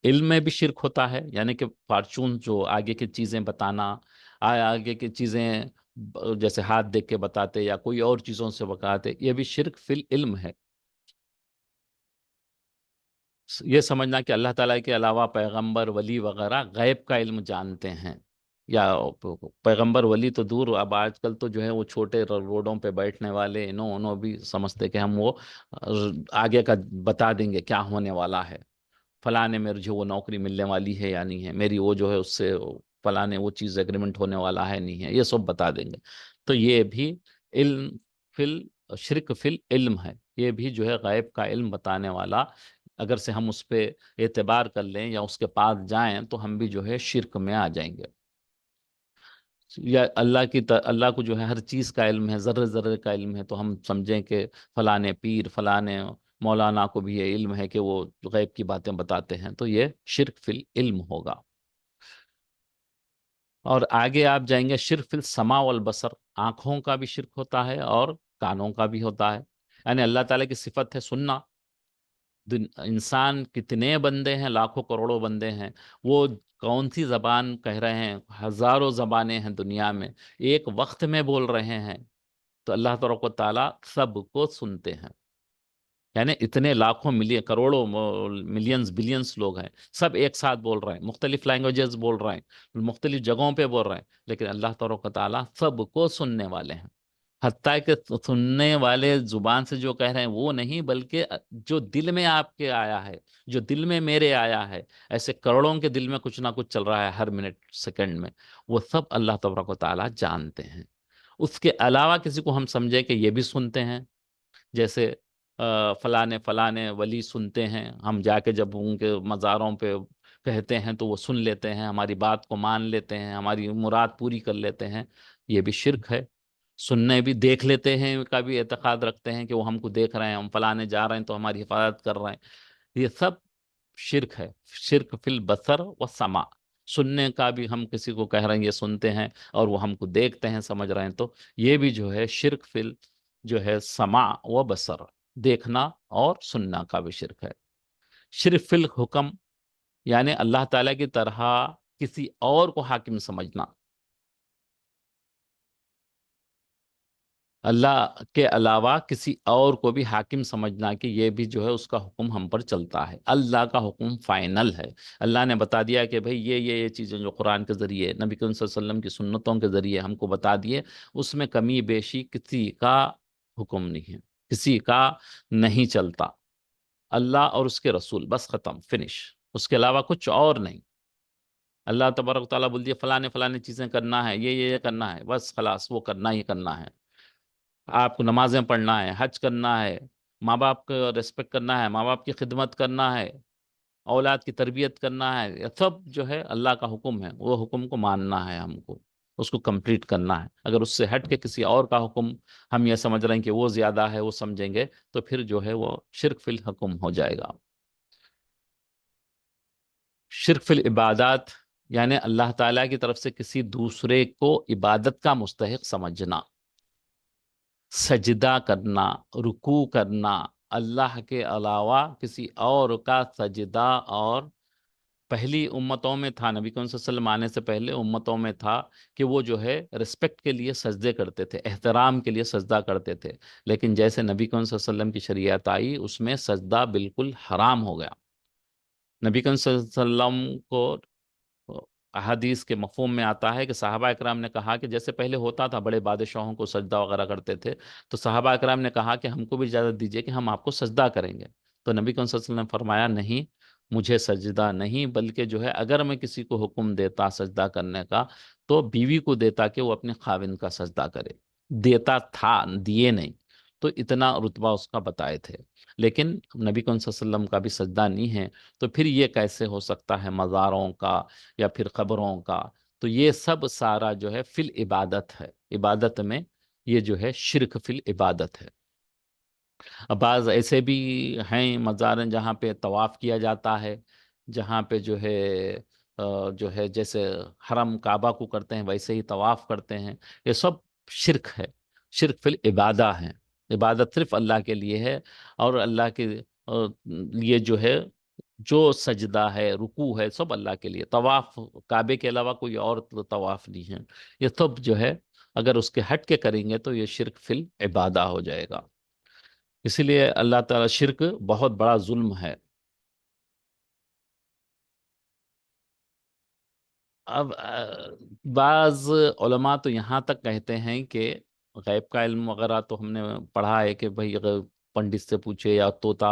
علم میں بھی شرک ہوتا ہے، یعنی کہ فارچون جو آگے کی چیزیں بتانا، آگے کی چیزیں جیسے ہاتھ دیکھ کے بتاتے یا کوئی اور چیزوں سے بتاتے، یہ بھی شرک فی العلم ہے۔ یہ سمجھنا کہ اللہ تعالیٰ کے علاوہ پیغمبر ولی وغیرہ غیب کا علم جانتے ہیں، یا پیغمبر ولی تو دور، اب آج کل تو جو ہے وہ چھوٹے روڈوں پہ بیٹھنے والے انہوں بھی سمجھتے کہ ہم وہ آگے کا بتا دیں گے کیا ہونے والا ہے، فلاں نے میرے جو وہ نوکری ملنے والی ہے یا نہیں ہے، میری وہ جو ہے اس سے فلاں نے وہ چیز ایگریمنٹ ہونے والا ہے نہیں ہے، یہ سب بتا دیں گے۔ تو یہ بھی علم شرک فی العلم ہے، یہ بھی جو ہے غیب کا علم بتانے والا، اگر سے ہم اس پہ اعتبار کر لیں یا اس کے پاس جائیں تو ہم بھی جو ہے شرک میں آ جائیں گے۔ یا اللہ کو جو ہے ہر چیز کا علم ہے، ذرے ذرے کا علم ہے، تو ہم سمجھیں کہ فلاں پیر، فلاں مولانا کو بھی یہ علم ہے کہ وہ غیب کی باتیں بتاتے ہیں، تو یہ شرک فی العلم ہوگا۔ اور آگے آپ جائیں گے، شرک فی السمع والبصر، آنکھوں کا بھی شرک ہوتا ہے اور کانوں کا بھی ہوتا ہے، یعنی اللہ تعالیٰ کی صفت ہے سننا، انسان کتنے بندے ہیں، لاکھوں کروڑوں بندے ہیں، وہ کون سی زبان کہہ رہے ہیں، ہزاروں زبانیں ہیں دنیا میں، ایک وقت میں بول رہے ہیں، تو اللہ تبارک و تعالیٰ سب کو سنتے ہیں، یعنی اتنے لاکھوں ملین کروڑوں ملینز بلینز لوگ ہیں، سب ایک ساتھ بول رہے ہیں، مختلف لینگویجز بول رہے ہیں، مختلف جگہوں پہ بول رہے ہیں، لیکن اللہ تبارک و تعالیٰ سب کو سننے والے ہیں، حتیٰ کہ سننے والے زبان سے جو کہہ رہے ہیں وہ نہیں، بلکہ جو دل میں آپ کے آیا ہے، جو دل میں میرے آیا ہے، ایسے کروڑوں کے دل میں کچھ نہ کچھ چل رہا ہے ہر منٹ سیکنڈ میں، وہ سب اللہ تبارک و تعالیٰ جانتے ہیں۔ اس کے علاوہ کسی کو ہم سمجھے کہ یہ بھی سنتے ہیں، جیسے فلاں ولی سنتے ہیں، ہم جا کے جب ان کے مزاروں پہ کہتے ہیں تو وہ سن لیتے ہیں، ہماری بات کو مان لیتے ہیں، ہماری مراد پوری کر لیتے ہیں، یہ بھی شرک ہے۔ سننے بھی، دیکھ لیتے ہیں کا بھی اعتقاد رکھتے ہیں کہ وہ ہم کو دیکھ رہے ہیں، ہم فلاں جا رہے ہیں تو ہماری حفاظت کر رہے ہیں، یہ سب شرک ہے۔ شرک فی البصر والسمع، سننے کا بھی ہم کسی کو کہہ رہے ہیں یہ سنتے ہیں، اور وہ ہم کو دیکھتے ہیں، سمجھ رہے ہیں، تو یہ بھی جو ہے شرک فی جو ہے سمع و بصر، دیکھنا اور سننا کا بھی شرک ہے۔ شرک فی الحکم، یعنی اللہ تعالیٰ کی طرح کسی اور کو حاکم سمجھنا، اللہ کے علاوہ کسی اور کو بھی حاکم سمجھنا کہ یہ بھی جو ہے اس کا حکم ہم پر چلتا ہے، اللہ کا حکم فائنل ہے، اللہ نے بتا دیا کہ بھئی یہ چیزیں جو قرآن کے ذریعے، نبی کریم صلی اللہ علیہ وسلم کی سنتوں کے ذریعے ہم کو بتا دیے، اس میں کمی بیشی کسی کا حکم نہیں ہے، کسی کا نہیں چلتا، اللہ اور اس کے رسول، بس ختم، فنش، اس کے علاوہ کچھ اور نہیں۔ اللہ تبارک و تعالیٰ بول دیا فلاں چیزیں کرنا ہے، یہ کرنا ہے، بس خلاص وہ کرنا ہی کرنا ہے، آپ کو نمازیں پڑھنا ہے، حج کرنا ہے، ماں باپ کا ریسپیکٹ کرنا ہے، ماں باپ کی خدمت کرنا ہے، اولاد کی تربیت کرنا ہے، یہ سب جو ہے اللہ کا حکم ہے، وہ حکم کو ماننا ہے ہم کو، اس کو کمپلیٹ کرنا ہے۔ اگر اس سے ہٹ کے کسی اور کا حکم ہم یہ سمجھ رہے ہیں کہ وہ زیادہ ہے، وہ سمجھیں گے، تو پھر جو ہے وہ شرک فی الحکم ہو جائے گا۔ شرک فی العبادات، یعنی اللہ تعالیٰ کی طرف سے کسی دوسرے کو عبادت کا مستحق سمجھنا، سجدہ کرنا، رکوع کرنا، اللہ کے علاوہ کسی اور کا سجدہ، اور پہلی امتوں میں تھا، نبی کریم صلی اللہ علیہ وسلم آنے سے پہلے امتوں میں تھا کہ وہ جو ہے رسپیکٹ کے لیے سجدے کرتے تھے، احترام کے لیے سجدہ کرتے تھے، لیکن جیسے نبی کریم صلی اللہ علیہ وسلم کی شریعت آئی اس میں سجدہ بالکل حرام ہو گیا۔ نبی کریم صلی اللہ علیہ وسلم کو احادیث کے مفہوم میں آتا ہے کہ صحابہ اکرام نے کہا کہ جیسے پہلے ہوتا تھا بڑے بادشاہوں کو سجدہ وغیرہ کرتے تھے، تو صحابہ اکرام نے کہا کہ ہم کو بھی اجازت دیجئے کہ ہم آپ کو سجدہ کریں گے، تو نبی صلی اللہ علیہ وسلم نے فرمایا نہیں، مجھے سجدہ نہیں، بلکہ جو ہے اگر میں کسی کو حکم دیتا سجدہ کرنے کا تو بیوی کو دیتا کہ وہ اپنے خاوند کا سجدہ کرے، دیتا تھا، دیے نہیں، تو اتنا رتبہ اس کا بتائے تھے، لیکن نبی کریم صلی اللہ علیہ وسلم کا بھی سجدہ نہیں ہے، تو پھر یہ کیسے ہو سکتا ہے مزاروں کا یا پھر قبروں کا؟ تو یہ سب سارا جو ہے فی العبادت ہے، عبادت میں یہ جو ہے شرک فی العبادت ہے۔ اب بعض ایسے بھی ہیں مزار جہاں پہ طواف کیا جاتا ہے، جہاں پہ جو ہے جو ہے جیسے حرم کعبہ کو کرتے ہیں ویسے ہی طواف کرتے ہیں، یہ سب شرک ہے، شرک فی العبادہ ہے، عبادت صرف اللہ کے لیے ہے، اور اللہ کے لیے جو ہے جو سجدہ ہے رکوع ہے سب اللہ کے لیے، طواف کعبے کے علاوہ کوئی اور طواف نہیں ہے، یہ سب جو ہے اگر اس کے ہٹ کے کریں گے تو یہ شرک فی العبادہ ہو جائے گا، اسی لیے اللہ تعالیٰ شرک بہت بڑا ظلم ہے۔ اب بعض علماء تو یہاں تک کہتے ہیں کہ غیب کا علم وغیرہ تو ہم نے پڑھا ہے کہ بھئی اگر پنڈت سے پوچھے یا طوطا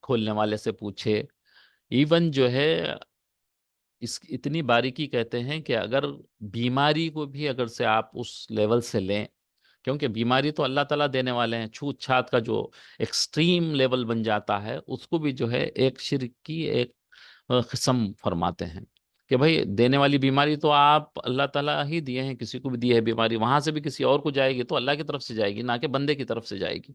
کھولنے والے سے پوچھے، ایون جو ہے اس اتنی باریکی کہتے ہیں کہ اگر بیماری کو بھی اگر سے آپ اس لیول سے لیں، کیونکہ بیماری تو اللہ تعالیٰ دینے والے ہیں، چھوت چھات کا جو ایکسٹریم لیول بن جاتا ہے اس کو بھی جو ہے ایک شرک کی ایک قسم فرماتے ہیں کہ بھئی دینے والی بیماری تو آپ اللہ تعالیٰ ہی دیے ہیں، کسی کو بھی دی ہے بیماری وہاں سے بھی کسی اور کو جائے گی تو اللہ کی طرف سے جائے گی، نہ کہ بندے کی طرف سے جائے گی،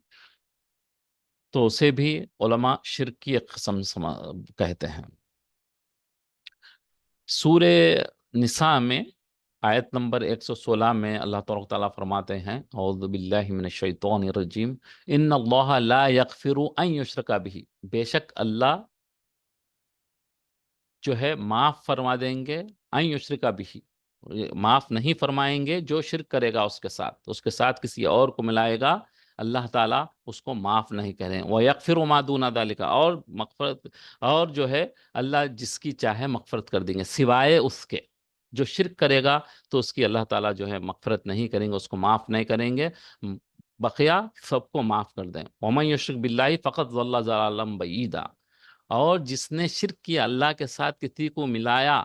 تو اسے بھی علماء شرک کی ایک قسم کہتے ہیں۔ سورہ نساء میں آیت نمبر 116 میں اللہ تبارک تعالیٰ فرماتے ہیں اعوذ باللہ من الشیطان الرجیم ان اللہ لا یغفر ان یشرک بہ، بے شک اللہ جو ہے معاف فرما دیں گے، ان یشرک بہ، معاف نہیں فرمائیں گے جو شرک کرے گا اس کے ساتھ کسی اور کو ملائے گا، اللہ تعالیٰ اس کو معاف نہیں کریں، وَيَغْفِرُ مَا دُونَ ذَلِكَ، اور مغفرت، اور جو ہے اللہ جس کی چاہے مغفرت کر دیں گے سوائے اس کے، جو شرک کرے گا تو اس کی اللہ تعالیٰ جو ہے مغفرت نہیں کریں گے، اس کو معاف نہیں کریں گے، بقیہ سب کو معاف کر دیں۔ وَمَن يُشْرِكْ بِاللَّهِ فَقَدْ ضَلَّ ضَلَالًا بَعِيدًا، اور جس نے شرک کیا اللہ کے ساتھ کسی کو ملایا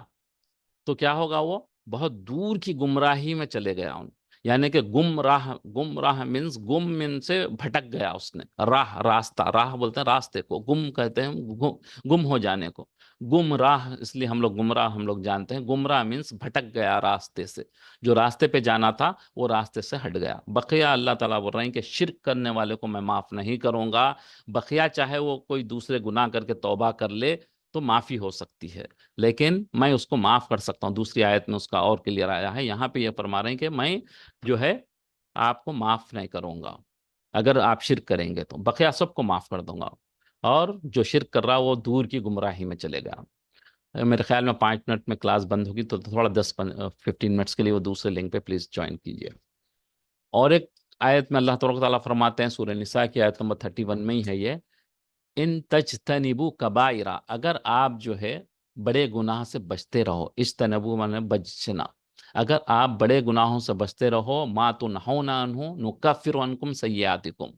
تو کیا ہوگا، وہ بہت دور کی گمراہی میں چلے گیا یعنی کہ گم راہ مینس گم من سے بھٹک گیا، اس نے راستہ، راہ بولتے ہیں راستے کو، گم کہتے ہیں گم ہو جانے کو، گم راہ اس لیے ہم لوگ گمراہ ہم لوگ جانتے ہیں، گمراہ مینس بھٹک گیا راستے سے، جو راستے پہ جانا تھا وہ راستے سے ہٹ گیا۔ بقیہ اللہ تعالیٰ بول رہے ہیں کہ شرک کرنے والے کو میں معاف نہیں کروں گا، بقیہ چاہے وہ کوئی دوسرے گناہ کر کے توبہ کر لے تو معافی ہو سکتی ہے، لیکن میں اس کو معاف کر سکتا ہوں، دوسری آیت میں اس کا اور کلیئر آیا ہے، یہاں پہ یہ فرما رہے ہیں کہ میں جو ہے آپ کو معاف نہیں کروں گا اگر آپ شرک کریں گے، تو بقیہ سب کو معاف کر دوں گا، اور جو شرک کر رہا وہ دور کی گمراہی میں چلے گا۔ میرے خیال میں 5 منٹ میں کلاس بند ہوگی، تو تھوڑا 15 منٹس کے لیے وہ دوسرے لنک پہ پلیز جوائن کیجیے۔ اور ایک آیت میں اللہ تبارک تعالیٰ فرماتے ہیں، سورہ نساء کی آیت نمبر 31 میں ہی ہے یہ، ان تجتنبو کبائرہ، اگر آپ جو ہے بڑے گناہ سے بچتے رہو، اجتنبو مانے بچنا، اگر آپ بڑے گناہوں سے بچتے رہو، ما تنہون عنہ نکفر عنکم سیئاتکم،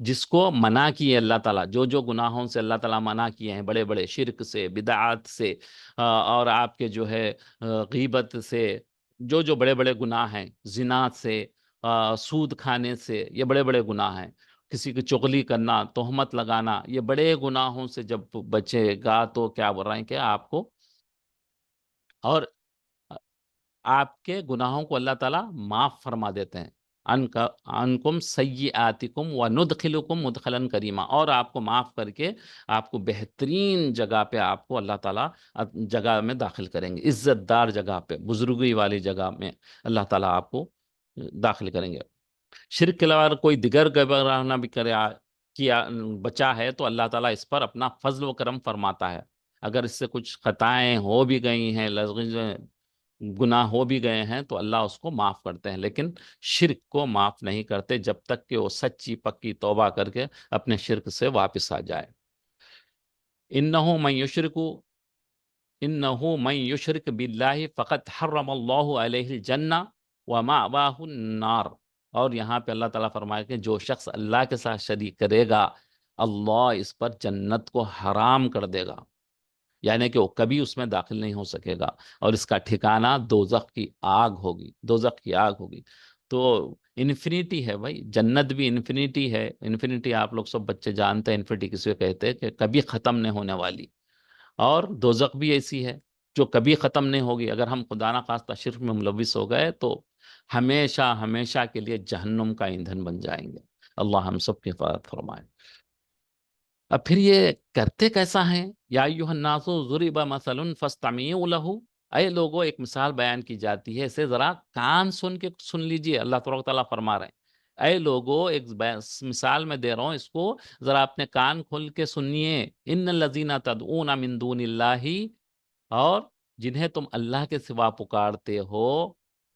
جس کو منع کیے اللہ تعالیٰ، جو گناہوں سے اللہ تعالیٰ منع کیے ہیں، بڑے بڑے شرک سے، بدعات سے، اور آپ کے جو ہے غیبت سے، جو بڑے بڑے گناہ ہیں، زنا سے، سود کھانے سے، یہ بڑے بڑے گناہ ہیں، کسی کی چغلی کرنا، تہمت لگانا، یہ بڑے گناہوں سے جب بچے گا تو کیا بول رہے ہیں کہ آپ کو، اور آپ کے گناہوں کو اللہ تعالیٰ معاف فرما دیتے ہیں، انکم سیئاتکم وندخلکم مدخلا کریما، اور آپ کو معاف کر کے آپ کو بہترین جگہ پہ آپ کو اللہ تعالیٰ جگہ میں داخل کریں گے، عزت دار جگہ پہ، بزرگی والی جگہ میں اللہ تعالیٰ آپ کو داخل کریں گے۔ شرک کے علاوہ کوئی دیگر گناہ بھی کیا بچا ہے تو اللہ تعالیٰ اس پر اپنا فضل و کرم فرماتا ہے، اگر اس سے کچھ خطائیں ہو بھی گئی ہیں، گناہ ہو بھی گئے ہیں تو اللہ اس کو معاف کرتے ہیں، لیکن شرک کو معاف نہیں کرتے جب تک کہ وہ سچی پکی توبہ کر کے اپنے شرک سے واپس آ جائے۔ انہو من یشرکو انہو من یشرک باللہ فقد حرم اللہ علیہ الجنہ ومأواہ النار، اور یہاں پہ اللہ تعالیٰ فرمائے کہ جو شخص اللہ کے ساتھ شریک کرے گا اللہ اس پر جنت کو حرام کر دے گا، یعنی کہ وہ کبھی اس میں داخل نہیں ہو سکے گا، اور اس کا ٹھکانہ دوزخ کی آگ ہوگی، دوزخ کی آگ ہوگی۔ تو انفینٹی ہے بھائی، جنت بھی انفینٹی ہے. انفینٹی آپ لوگ سب بچے جانتے ہیں انفینٹی کسی کو کہتے ہیں، کہ کبھی ختم نہیں ہونے والی. اور دوزخ بھی ایسی ہے جو کبھی ختم نہیں ہوگی. اگر ہم خدا نہ خواستہ شرک میں ملوث ہو گئے تو ہمیشہ ہمیشہ کے لیے جہنم کا ایندھن بن جائیں گے. اللہ ہم سب کی حفاظت فرمائے. اب پھر یہ کرتے کیسا ہیں؟ یا ایھا الناس ضرب مثل فاستمعوا لہ. اے لوگوں، ایک مثال بیان کی جاتی ہے، اسے ذرا کان سن کے سن لیجئے. اللہ تبارک و تعالیٰ فرما رہے ہیں، اے لوگوں، ایک مثال میں دے رہا ہوں، اس کو ذرا اپنے کان کھول کے سنیے. ان الذین تدعون من دون اللہ، اور جنہیں تم اللہ کے سوا پکارتے ہو،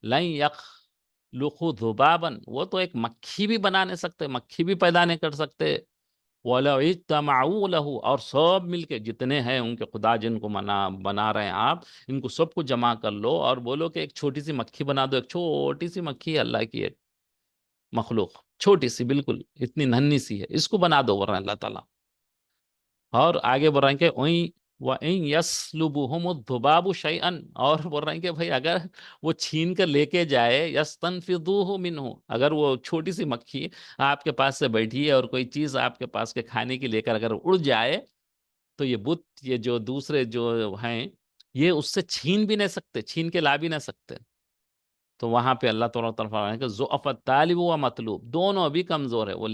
لن یخلقوا ذبابا، وہ تو ایک مکھی بھی بنا نہیں سکتے، مکھی بھی پیدا نہیں کر سکتے. وَلَوْ اجْتَمَعُوا لَهُ، اور سب مل کے جتنے ہیں ان کے خدا جن کو بنا رہے ہیں آپ، ان کو سب کو جمع کر لو اور بولو کہ ایک چھوٹی سی مکھی بنا دو. ایک چھوٹی سی مکھی ہے اللہ کی ایک مخلوق، چھوٹی سی، بالکل اتنی ننھی سی ہے، اس کو بنا دو ورنہ اللہ تعالیٰ. اور آگے بول رہے ہیں کہ وَإِن يَسْلُبُهُمُ الذُّبَابُ شَيْئًا، اور بول رہے ہیں کہ بھائی اگر وہ چھین کر لے کے جائے، يَسْتَنْفِضُوهُ مِنْهُ، اگر وہ چھوٹی سی مکھی آپ کے پاس سے بیٹھی ہے اور کوئی چیز آپ کے پاس کے کھانے کی لے کر اگر اڑ جائے، تو یہ بت، یہ جو دوسرے جو ہیں، یہ اس سے چھین بھی نہیں سکتے، چھین کے لا بھی نہیں سکتے. تو وہاں پہ اللہ تعالیٰ فرمایا کہ ضعف الطالب و مطلوب، دونوں بھی کمزور ہے. وہ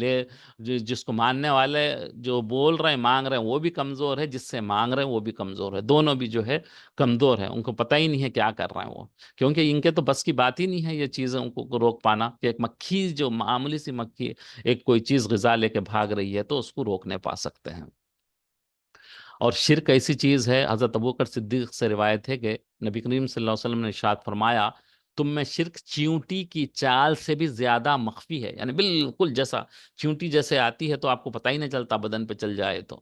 جس کو ماننے والے جو بول رہے ہیں مانگ رہے ہیں وہ بھی کمزور ہے، جس سے مانگ رہے ہیں وہ بھی کمزور ہے. دونوں بھی جو ہے کمزور ہے، ان کو پتہ ہی نہیں ہے کیا کر رہے ہیں وہ، کیونکہ ان کے تو بس کی بات ہی نہیں ہے یہ چیزیں کو روک پانا. کہ ایک مکھی، جو معمولی سی مکھی ایک کوئی چیز غذا لے کے بھاگ رہی ہے تو اس کو روک نہیں پا سکتے ہیں. اور شرک ایسی چیز ہے، حضرت ابوبکر صدیق سے روایت ہے کہ نبی کریم صلی اللہ علیہ وسلم نے ارشاد فرمایا، تم میں شرک چیونٹی کی چال سے بھی زیادہ مخفی ہے. یعنی بالکل جیسا چیونٹی جیسے آتی ہے تو آپ کو پتہ ہی نہیں چلتا، بدن پہ چل جائے تو،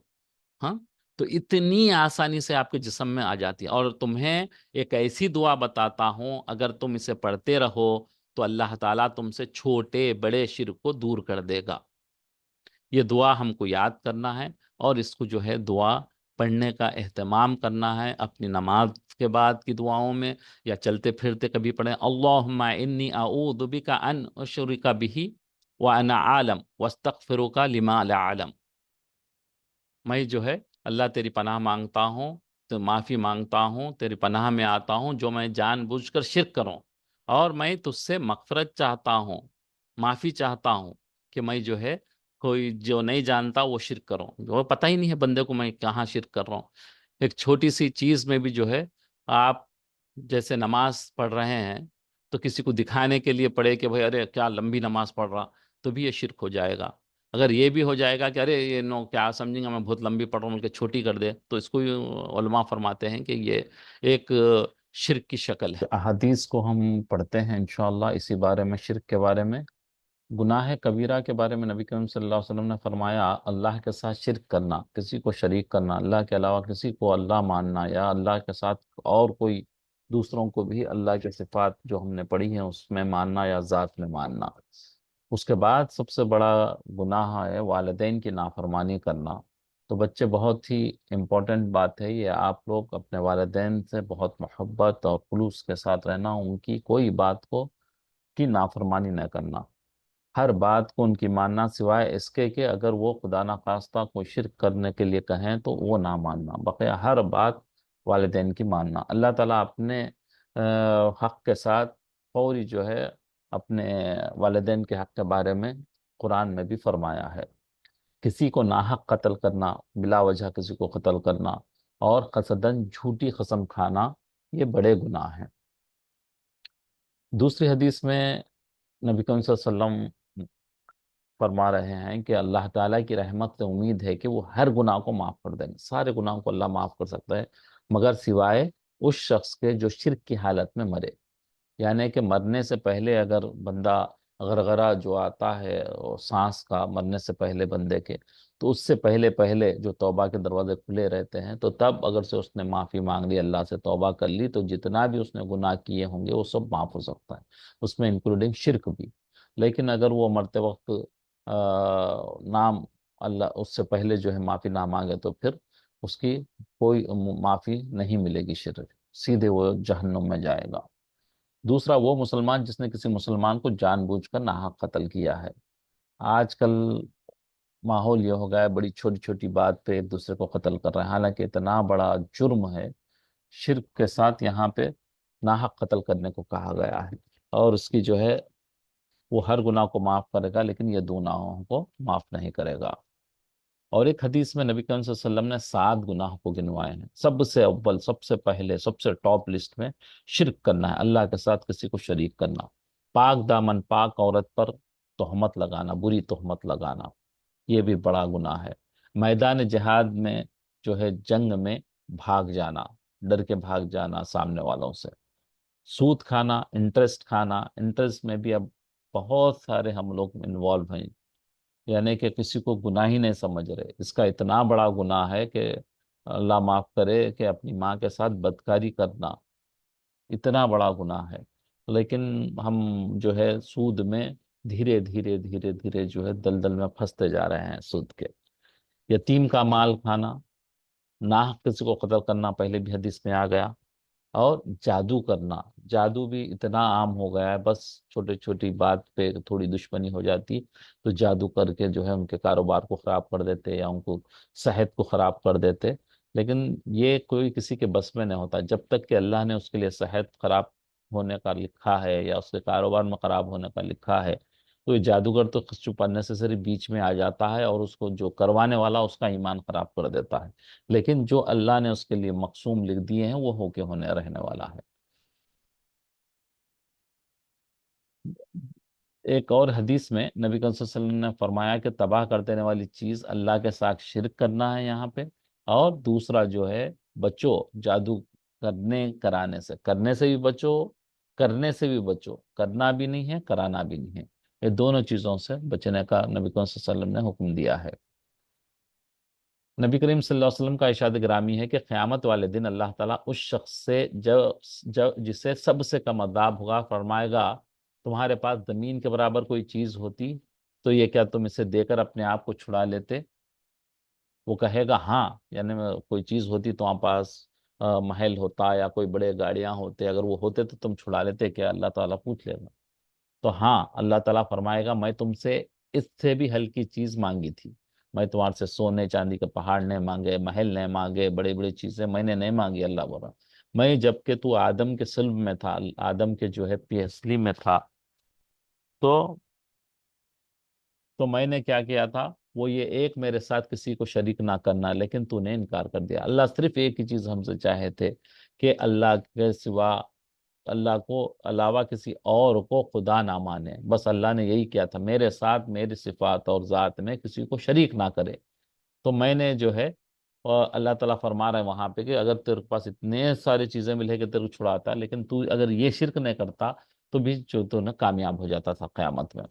ہاں، تو اتنی آسانی سے آپ کے جسم میں آ جاتی ہے. اور تمہیں ایک ایسی دعا بتاتا ہوں، اگر تم اسے پڑھتے رہو تو اللہ تعالیٰ تم سے چھوٹے بڑے شرک کو دور کر دے گا. یہ دعا ہم کو یاد کرنا ہے، اور اس کو جو ہے دعا پڑھنے کا اہتمام کرنا ہے. اپنی نماز کے بعد کی دعاؤں میں یا چلتے پھرتے کبھی پڑھیں، اللہم انی اعوذ بک ان اشرک بہ وانا عالم واستغفرک لما لا اعلم. میں جو ہے اللہ تیری پناہ مانگتا ہوں، تو معافی مانگتا ہوں، تیری پناہ میں آتا ہوں جو میں جان بوجھ کر شرک کروں، اور میں تجھ سے مغفرت چاہتا ہوں، معافی چاہتا ہوں کہ میں جو ہے کوئی جو نہیں جانتا وہ شرک کروں. وہ پتہ ہی نہیں ہے بندے کو میں کہاں شرک کر رہا ہوں. ایک چھوٹی سی چیز میں بھی جو ہے آپ جیسے نماز پڑھ رہے ہیں تو کسی کو دکھانے کے لیے پڑھے کہ بھائی ارے کیا لمبی نماز پڑھ رہا، تو بھی یہ شرک ہو جائے گا. اگر یہ بھی ہو جائے گا کہ ارے یہ نو کیا سمجھیں گا میں بہت لمبی پڑھ رہا ہوں، بلکہ چھوٹی کر دے، تو اس کو علماء فرماتے ہیں کہ یہ ایک شرک کی شکل ہے. احادیث کو ہم پڑھتے ہیں انشاءاللہ اسی بارے میں، شرک کے بارے میں، گناہ کبیرہ کے بارے میں. نبی کریم صلی اللہ علیہ وسلم نے فرمایا، اللہ کے ساتھ شرک کرنا، کسی کو شریک کرنا، اللہ کے علاوہ کسی کو اللہ ماننا، یا اللہ کے ساتھ اور کوئی دوسروں کو بھی اللہ کے صفات جو ہم نے پڑھی ہیں اس میں ماننا یا ذات میں ماننا. اس کے بعد سب سے بڑا گناہ ہے والدین کی نافرمانی کرنا. تو بچے بہت ہی امپورٹنٹ بات ہے یہ، آپ لوگ اپنے والدین سے بہت محبت اور خلوص کے ساتھ رہنا، ان کی کوئی بات کو کی نافرمانی نہ کرنا، ہر بات کو ان کی ماننا، سوائے اس کے کہ اگر وہ خدا نخواستہ کوئی شرک کرنے کے لیے کہیں تو وہ نہ ماننا. بقیہ ہر بات والدین کی ماننا. اللہ تعالیٰ اپنے حق کے ساتھ فوری جو ہے اپنے والدین کے حق کے بارے میں قرآن میں بھی فرمایا ہے. کسی کو ناحق قتل کرنا، بلا وجہ کسی کو قتل کرنا، اور قصداً جھوٹی قسم کھانا، یہ بڑے گناہ ہیں. دوسری حدیث میں نبی کریم صلی اللہ علیہ وسلم فرما رہے ہیں کہ اللہ تعالیٰ کی رحمت سے امید ہے کہ وہ ہر گناہ کو معاف کر دیں گے. سارے گناہوں کو اللہ معاف کر سکتا ہے، مگر سوائے اس شخص کے جو شرک کی حالت میں مرے. یعنی کہ مرنے سے پہلے اگر بندہ غرغرہ جو آتا ہے اور سانس کا مرنے سے پہلے بندے کے، تو اس سے پہلے جو توبہ کے دروازے کھلے رہتے ہیں، تو تب اگر سے اس نے معافی مانگ لی، اللہ سے توبہ کر لی، تو جتنا بھی اس نے گناہ کیے ہوں گے وہ سب معاف ہو سکتا ہے، اس میں انکلوڈنگ شرک بھی. لیکن اگر وہ مرتے وقت نام اللہ اس سے پہلے جو ہے معافی نہ مانگے تو پھر اس کی کوئی معافی نہیں ملے گی، شرک، سیدھے وہ جہنم میں جائے گا. دوسرا وہ مسلمان جس نے کسی مسلمان کو جان بوجھ کر ناحق قتل کیا ہے۔ آج کل ماحول یہ ہو گیا ہے، بڑی چھوٹی چھوٹی بات پہ ایک دوسرے کو قتل کر رہے ہیں، حالانکہ اتنا بڑا جرم ہے، شرک کے ساتھ یہاں پہ ناحق قتل کرنے کو کہا گیا ہے، اور اس کی جو ہے وہ ہر گناہ کو معاف کرے گا لیکن یہ دو گناہوں کو معاف نہیں کرے گا۔ اور ایک حدیث میں نبی کریم صلی اللہ علیہ وسلم نے 7 گناہ کو گنوائے ہیں، سب سے اول، سب سے پہلے، سب سے ٹاپ لسٹ میں شرک کرنا ہے، اللہ کے ساتھ کسی کو شریک کرنا، پاک دامن پاک عورت پر تہمت لگانا، بری تہمت لگانا، یہ بھی بڑا گناہ ہے۔ میدان جہاد میں جو ہے جنگ میں بھاگ جانا، ڈر کے بھاگ جانا سامنے والوں سے، سود کھانا، انٹرسٹ کھانا، انٹرسٹ میں بھی اب بہت سارے ہم لوگ انوالو ہیں، یعنی کہ کسی کو گناہ ہی نہیں سمجھ رہے، اس کا اتنا بڑا گناہ ہے کہ اللہ معاف کرے کہ اپنی ماں کے ساتھ بدکاری کرنا اتنا بڑا گناہ ہے، لیکن ہم جو ہے سود میں دھیرے دھیرے دھیرے دھیرے جو ہے دلدل میں پھنستے جا رہے ہیں سود کے۔ یتیم کا مال کھانا، ناحق کسی کو قتل کرنا پہلے بھی حدیث میں آ گیا، اور جادو کرنا، جادو بھی اتنا عام ہو گیا ہے، بس چھوٹی چھوٹی بات پہ تھوڑی دشمنی ہو جاتی تو جادو کر کے جو ہے ان کے کاروبار کو خراب کر دیتے یا ان کو صحت کو خراب کر دیتے، لیکن یہ کوئی کسی کے بس میں نہیں ہوتا، جب تک کہ اللہ نے اس کے لیے صحت خراب ہونے کا لکھا ہے یا اس کے کاروبار میں خراب ہونے کا لکھا ہے، تو یہ جادوگر تو چپ انیسیسری بیچ میں آ جاتا ہے اور اس کو جو کروانے والا اس کا ایمان خراب کر دیتا ہے، لیکن جو اللہ نے اس کے لیے مقسوم لکھ دیے ہیں وہ ہو کے ہونے رہنے والا ہے۔ ایک اور حدیث میں نبی کریم صلی اللہ علیہ وسلم نے فرمایا کہ تباہ کر دینے والی چیز اللہ کے ساتھ شرک کرنا ہے یہاں پہ، اور دوسرا جو ہے بچو جادو کرنے کرانے سے، کرنے سے بھی بچو، کرنے سے بھی بچو، کرنا بھی نہیں ہے کرانا بھی نہیں ہے، یہ دونوں چیزوں سے بچنے کا نبی کریم صلی اللہ علیہ وسلم نے حکم دیا ہے۔ نبی کریم صلی اللہ علیہ وسلم کا ارشاد گرامی ہے کہ قیامت والے دن اللہ تعالیٰ اس شخص سے جسے سب سے کم عذاب ہوگا فرمائے گا، تمہارے پاس زمین کے برابر کوئی چیز ہوتی تو یہ کیا تم اسے دے کر اپنے آپ کو چھڑا لیتے؟ وہ کہے گا ہاں، یعنی کوئی چیز ہوتی تمہارے پاس، محل ہوتا یا کوئی بڑے گاڑیاں ہوتے، اگر وہ ہوتے تو تم چھڑا لیتے کیا؟ اللہ تعالیٰ پوچھ لے گا، تو ہاں، اللہ تعالیٰ فرمائے گا میں تم سے اس سے بھی ہلکی چیز مانگی تھی، میں تمہارے سے سونے چاندی کے پہاڑ نہیں مانگے، محل نہیں مانگے، بڑی بڑی چیزیں میں نے نہیں مانگی، اللہ بولا میں جب کہ تو آدم کے صلب میں تھا، آدم کے جو ہے پیسلی میں تھا، تو میں نے کیا کیا تھا، وہ یہ ایک میرے ساتھ کسی کو شریک نہ کرنا، لیکن تو نے انکار کر دیا۔ اللہ صرف ایک ہی چیز ہم سے چاہے تھے کہ اللہ کے سوا، اللہ کو علاوہ کسی اور کو خدا نہ مانے، بس اللہ نے یہی کیا تھا، میرے ساتھ میری صفات اور ذات میں کسی کو شریک نہ کرے، تو میں نے جو ہے، اور اللہ تعالیٰ فرما رہا ہے وہاں پہ کہ اگر تیرے پاس اتنے ساری چیزیں ملے کہ تیرے کو چھڑاتا، لیکن تو اگر یہ شرک نہیں کرتا تو بھی جو تو نہ کامیاب ہو جاتا تھا قیامت میں۔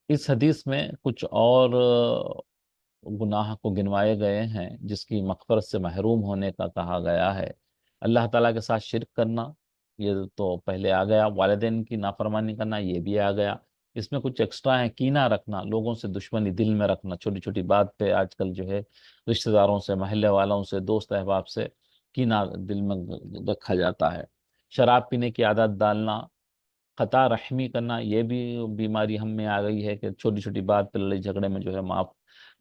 اس حدیث میں کچھ اور گناہ کو گنوائے گئے ہیں جس کی مغفرت سے محروم ہونے کا کہا گیا ہے۔ اللہ تعالیٰ کے ساتھ شرک کرنا، یہ تو پہلے آ گیا، والدین کی نافرمانی کرنا یہ بھی آ گیا، اس میں کچھ ایکسٹرا ہے، کینہ رکھنا، لوگوں سے دشمنی دل میں رکھنا، چھوٹی چھوٹی بات پہ آج کل جو ہے رشتہ داروں سے، محلے والوں سے، دوست احباب سے کینہ دل میں رکھا جاتا ہے۔ شراب پینے کی عادت ڈالنا، قطع رحمی کرنا، یہ بھی بیماری ہم میں آ گئی ہے کہ چھوٹی چھوٹی بات پہ لڑائی جھگڑے میں جو ہے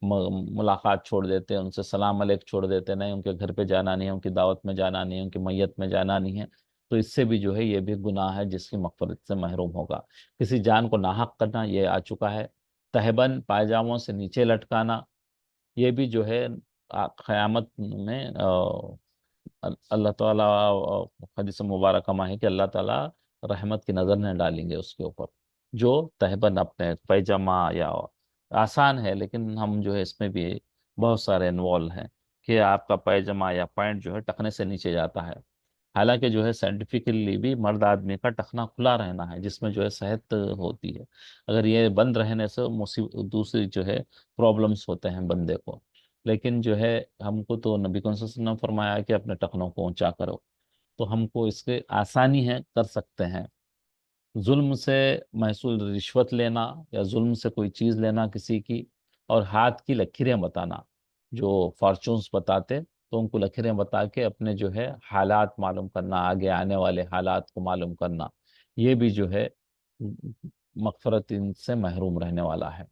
ملاقات چھوڑ دیتے ہیں، ان سے سلام علیک چھوڑ دیتے ہیں، نہیں ان کے گھر پہ جانا نہیں ہے، ان کی دعوت میں جانا نہیں ہے، ان کی میت میں جانا نہیں ہے، تو اس سے بھی جو ہے یہ بھی گناہ ہے جس کی مغفرت سے محروم ہوگا۔ کسی جان کو ناحق کرنا یہ آ چکا ہے۔ تہبند پائجاموں سے نیچے لٹکانا، یہ بھی جو ہے قیامت میں اللہ تعالیٰ، حدیث مبارکہ میں ہے کہ اللہ تعالیٰ رحمت کی نظر نہیں ڈالیں گے اس کے اوپر، جو تہبند اپنے پیجامہ، یا آسان ہے لیکن ہم جو ہے اس میں بھی بہت سارے انوالو ہیں کہ آپ کا پیجامہ یا پینٹ جو ہے ٹخنے سے نیچے جاتا ہے، حالانکہ جو ہے سائنٹیفکلی بھی مرد آدمی کا ٹخنا کھلا رہنا ہے جس میں جو ہے صحت ہوتی ہے، اگر یہ بند رہنے سے دوسری جو ہے پرابلمس ہوتے ہیں بندے کو، لیکن جو ہے ہم کو تو نبی صلی اللہ علیہ وسلم نے فرمایا کہ اپنے ٹخنوں کو اونچا کرو، تو ہم کو اس کے آسانی ہے، کر سکتے ہیں۔ ظلم سے محصول رشوت لینا یا ظلم سے کوئی چیز لینا کسی کی، اور ہاتھ کی لکیریں بتانا، جو فارچونز بتاتے تو ان کو لکیریں بتا کے اپنے جو ہے حالات معلوم کرنا، آگے آنے والے حالات کو معلوم کرنا، یہ بھی جو ہے مغفرت ان سے محروم رہنے والا ہے۔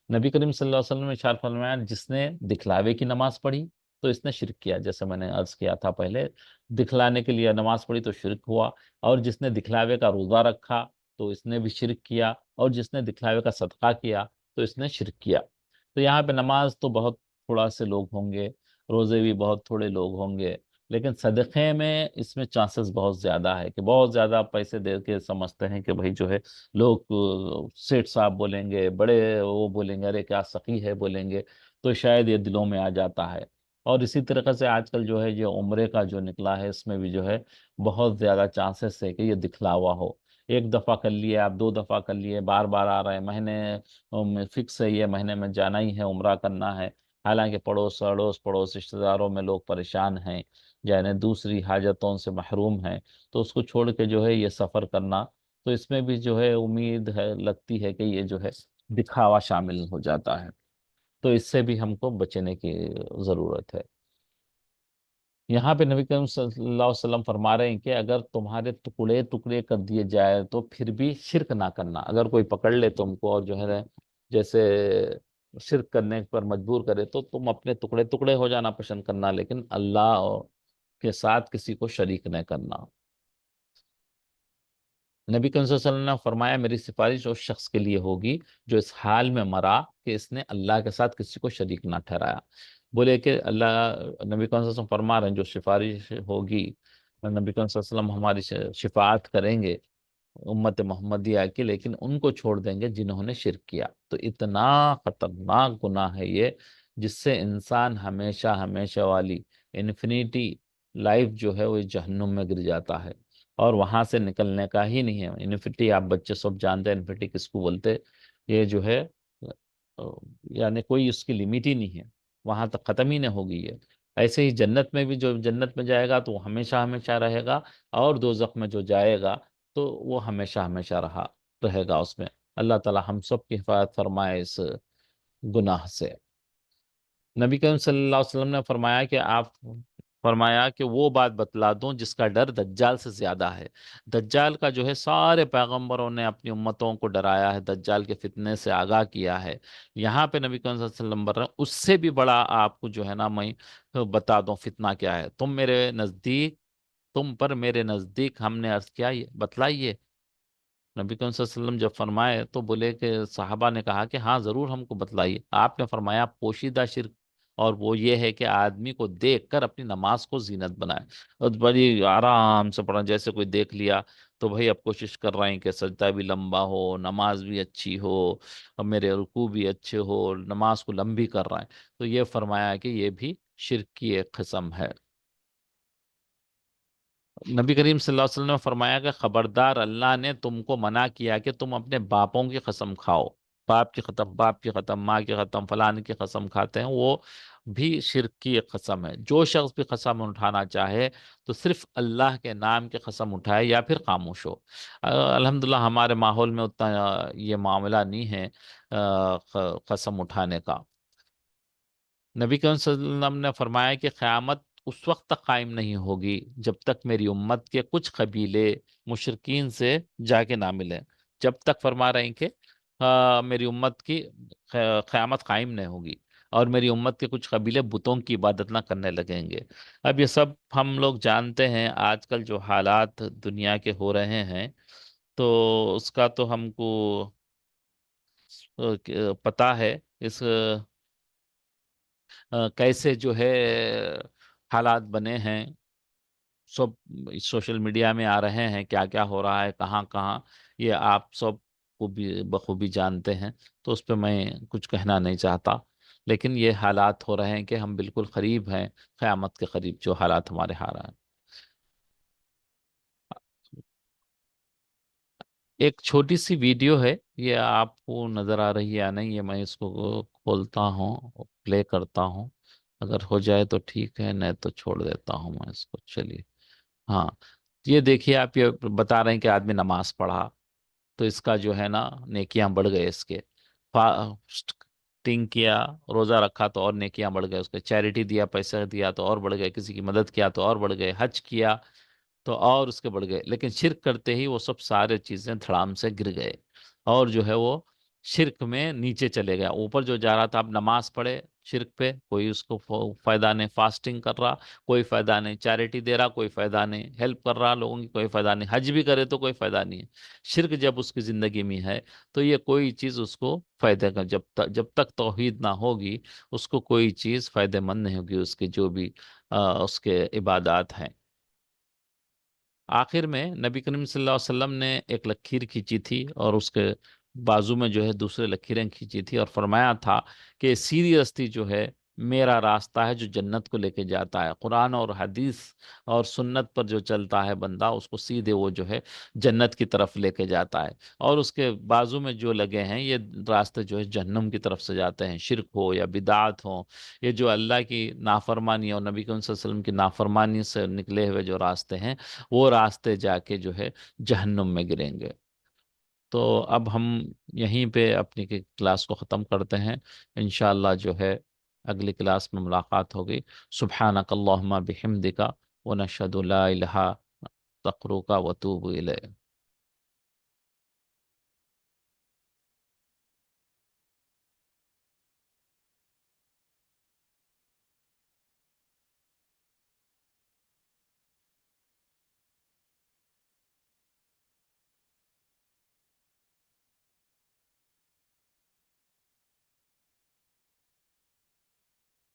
نبی کریم صلی اللہ علیہ وسلم نے ارشاد فرمایا جس نے دکھلاوے کی نماز پڑھی تو اس نے شرک کیا، جیسے میں نے عرض کیا تھا پہلے، دکھلانے کے لیے نماز پڑھی تو شرک ہوا، اور جس نے دکھلاوے کا روزہ رکھا تو اس نے بھی شرک کیا، اور جس نے دکھلاوے کا صدقہ کیا تو اس نے شرک کیا۔ تو یہاں پہ نماز تو بہت تھوڑا سے لوگ ہوں گے، روزے بھی بہت تھوڑے لوگ ہوں گے، لیکن صدقے میں اس میں چانسز بہت زیادہ ہے کہ بہت زیادہ پیسے دے کے سمجھتے ہیں کہ بھائی جو ہے لوگ سیٹ صاحب بولیں گے، بڑے وہ بولیں گے، ارے کیا سخی ہے بولیں گے، تو شاید یہ دلوں میں آ جاتا ہے۔ اور اسی طریقے سے آج کل جو ہے یہ عمرے کا جو نکلا ہے اس میں بھی جو ہے بہت زیادہ چانسز ہے کہ یہ دکھلاوا ہو، ایک دفعہ کر لیے آپ، دو دفعہ کر لیے، بار بار آ رہے ہیں، مہینے فکس ہے یہ مہینے میں جانا ہی ہے، عمرہ کرنا ہے، حالانکہ پڑوس رشتہ داروں میں لوگ پریشان ہیں، یعنی دوسری حاجتوں سے محروم ہیں، تو اس کو چھوڑ کے جو ہے یہ سفر کرنا، تو اس میں بھی جو ہے امید ہے، لگتی ہے کہ یہ جو ہے دکھاوا شامل ہو جاتا ہے، تو اس سے بھی ہم کو بچنے کی ضرورت ہے۔ یہاں پہ نبی کریم صلی اللہ علیہ وسلم فرما رہے ہیں کہ اگر تمہارے ٹکڑے ٹکڑے کر دیے جائے تو پھر بھی شرک نہ کرنا، اگر کوئی پکڑ لے تم کو اور جو ہے جیسے شرک کرنے پر مجبور کرے تو تم اپنے ٹکڑے ٹکڑے ہو جانا پسند کرنا، لیکن اللہ کے ساتھ کسی کو شریک نہ کرنا۔ نبی کریم صلی اللہ علیہ وسلم نے فرمایا میری سفارش اس شخص کے لیے ہوگی جو اس حال میں مرا کہ اس نے اللہ کے ساتھ کسی کو شریک نہ ٹھہرایا۔ بولے کہ اللہ، نبی کریم صلی اللہ علیہ وسلم فرما رہے ہیں جو سفارش ہوگی، نبی کریم صلی اللہ علیہ وسلم ہماری شفاعت کریں گے امت محمدیہ کی، لیکن ان کو چھوڑ دیں گے جنہوں نے شرک کیا۔ تو اتنا خطرناک گناہ ہے یہ، جس سے انسان ہمیشہ ہمیشہ والی انفینیٹی لائف جو ہے وہ جہنم میں گر جاتا ہے، اور وہاں سے نکلنے کا ہی نہیں ہے۔ انفینیٹی آپ بچے سب جانتے ہیں انفینیٹی کس کو بولتے، یہ جو ہے یعنی کوئی اس کی لمٹ ہی نہیں ہے، وہاں تک ختم ہی نہ ہوگی یہ۔ ایسے ہی جنت میں بھی جو جنت میں جائے گا تو وہ ہمیشہ ہمیشہ رہے گا، اور دوزخ میں جو جائے گا تو وہ ہمیشہ ہمیشہ رہے گا اس میں۔ اللہ تعالی ہم سب کی حفاظت فرمائے اس گناہ سے۔ نبی کریم صلی اللہ علیہ وسلم نے فرمایا کہ وہ بات بتلا دوں جس کا ڈر دجال سے زیادہ ہے۔ دجال کا جو ہے سارے پیغمبروں نے اپنی امتوں کو ڈرایا ہے، دجال کے فتنے سے آگاہ کیا ہے۔ یہاں پہ نبی کریم صلی اللہ علیہ وسلم بتا رہے ہیں اس سے بھی بڑا آپ کو جو ہے نا میں بتا دوں فتنہ کیا ہے۔ تم پر میرے نزدیک ہم نے عرض کیا بتلائیے۔ نبی کریم صلی اللہ علیہ وسلم جب فرمائے تو بولے کہ صحابہ نے کہا کہ ہاں ضرور ہم کو بتلائیے۔ آپ نے فرمایا پوشیدہ شرک، اور وہ یہ ہے کہ آدمی کو دیکھ کر اپنی نماز کو زینت بنائے، اور بڑی آرام سے پڑھنا، جیسے کوئی دیکھ لیا تو بھائی اب کوشش کر رہے ہیں کہ سجدہ بھی لمبا ہو، نماز بھی اچھی ہو، اور میرے رکوع بھی اچھے ہو، نماز کو لمبی کر رہے ہیں، تو یہ فرمایا کہ یہ بھی شرک کی ایک قسم ہے۔ نبی کریم صلی اللہ علیہ وسلم نے فرمایا کہ خبردار، اللہ نے تم کو منع کیا کہ تم اپنے باپوں کی قسم کھاؤ، باپ کی قسم، ماں کی قسم، فلان کی قسم کھاتے ہیں، وہ بھی شرک کی ایک قسم ہے۔ جو شخص بھی قسم اٹھانا چاہے تو صرف اللہ کے نام کی قسم اٹھائے یا پھر خاموش ہو۔ الحمدللہ ہمارے ماحول میں اتنا یہ معاملہ نہیں ہے قسم اٹھانے کا۔ نبی کریم صلی اللہ علیہ وسلم نے فرمایا کہ قیامت اس وقت تک قائم نہیں ہوگی جب تک میری امت کے کچھ قبیلے مشرکین سے جا کے نہ ملیں، جب تک فرما رہے ہیں کہ میری امت کی قیامت قائم نہیں ہوگی، اور میری امت کے کچھ قبیلے بتوں کی عبادت نہ کرنے لگیں گے۔ اب یہ سب ہم لوگ جانتے ہیں، آج کل جو حالات دنیا کے ہو رہے ہیں تو اس کا تو ہم کو پتہ ہے، اس کیسے جو ہے حالات بنے ہیں، سب سوشل میڈیا میں آ رہے ہیں، کیا کیا ہو رہا ہے، کہاں کہاں، یہ آپ سب کو بھی بخوبی جانتے ہیں، تو اس پہ میں کچھ کہنا نہیں چاہتا، لیکن یہ حالات ہو رہے ہیں کہ ہم بالکل قریب ہیں قیامت کے قریب، جو حالات ہمارے ہاں رہے ہیں۔ ایک چھوٹی سی ویڈیو ہے، یہ آپ کو نظر آ رہی ہے یا نہیں، یہ میں اس کو کھولتا ہوں، پلے کرتا ہوں، اگر ہو جائے تو ٹھیک ہے، نہیں تو چھوڑ دیتا ہوں میں اس کو، چلیے۔ ہاں، یہ دیکھیے، آپ یہ بتا رہے ہیں کہ آدمی نماز پڑھا تو اس کا جو ہے نا نیکیاں بڑھ گئے اس کے، فاسٹنگ کیا، روزہ رکھا تو اور نیکیاں بڑھ گئے، اس کے چیریٹی دیا، پیسہ دیا تو اور بڑھ گئے، کسی کی مدد کیا تو اور بڑھ گئے، حج کیا تو اور اس کے بڑھ گئے، لیکن شرک کرتے ہی وہ سب سارے چیزیں دھڑام سے گر گئے، اور جو ہے وہ شرک میں نیچے چلے گیا۔ اوپر جو جا رہا تھا، اب نماز پڑھے شرک پہ، کوئی اس کو فائدہ نہیں، فاسٹنگ کر رہا کوئی فائدہ نہیں، چیریٹی دے رہا کوئی فائدہ نہیں، ہیلپ کر رہا لوگوں کی کوئی فائدہ نہیں، حج بھی کرے تو کوئی فائدہ نہیں ہے۔ شرک جب اس کی زندگی میں ہے تو یہ کوئی چیز اس کو فائدہ کا، جب تک توحید نہ ہوگی اس کو کوئی چیز فائدہ مند نہیں ہوگی، اس کی جو بھی اس کے عبادات ہیں۔ آخر میں نبی کریم صلی اللہ علیہ وسلم نے ایک لکیر کھینچی تھی، اور اس کے بازو میں جو ہے دوسرے لکیریں کھینچی تھی، اور فرمایا تھا کہ سیدھی راستی جو ہے میرا راستہ ہے جو جنت کو لے کے جاتا ہے۔ قرآن اور حدیث اور سنت پر جو چلتا ہے بندہ، اس کو سیدھے وہ جو ہے جنت کی طرف لے کے جاتا ہے، اور اس کے بازو میں جو لگے ہیں یہ راستے جو ہے جہنم کی طرف سے جاتے ہیں، شرک ہو یا بدعات ہو، یہ جو اللہ کی نافرمانی اور نبی کریم صلی اللہ علیہ وسلم کی نافرمانی سے نکلے ہوئے جو راستے ہیں، وہ راستے جا کے جو ہے جہنم میں گریں گے۔ تو اب ہم یہیں پہ اپنی کلاس کو ختم کرتے ہیں، انشاءاللہ جو ہے اگلی کلاس میں ملاقات ہوگی۔ سبحانک اللہم بحمدک ونشہد لا الہ تقرک وتوب الیک۔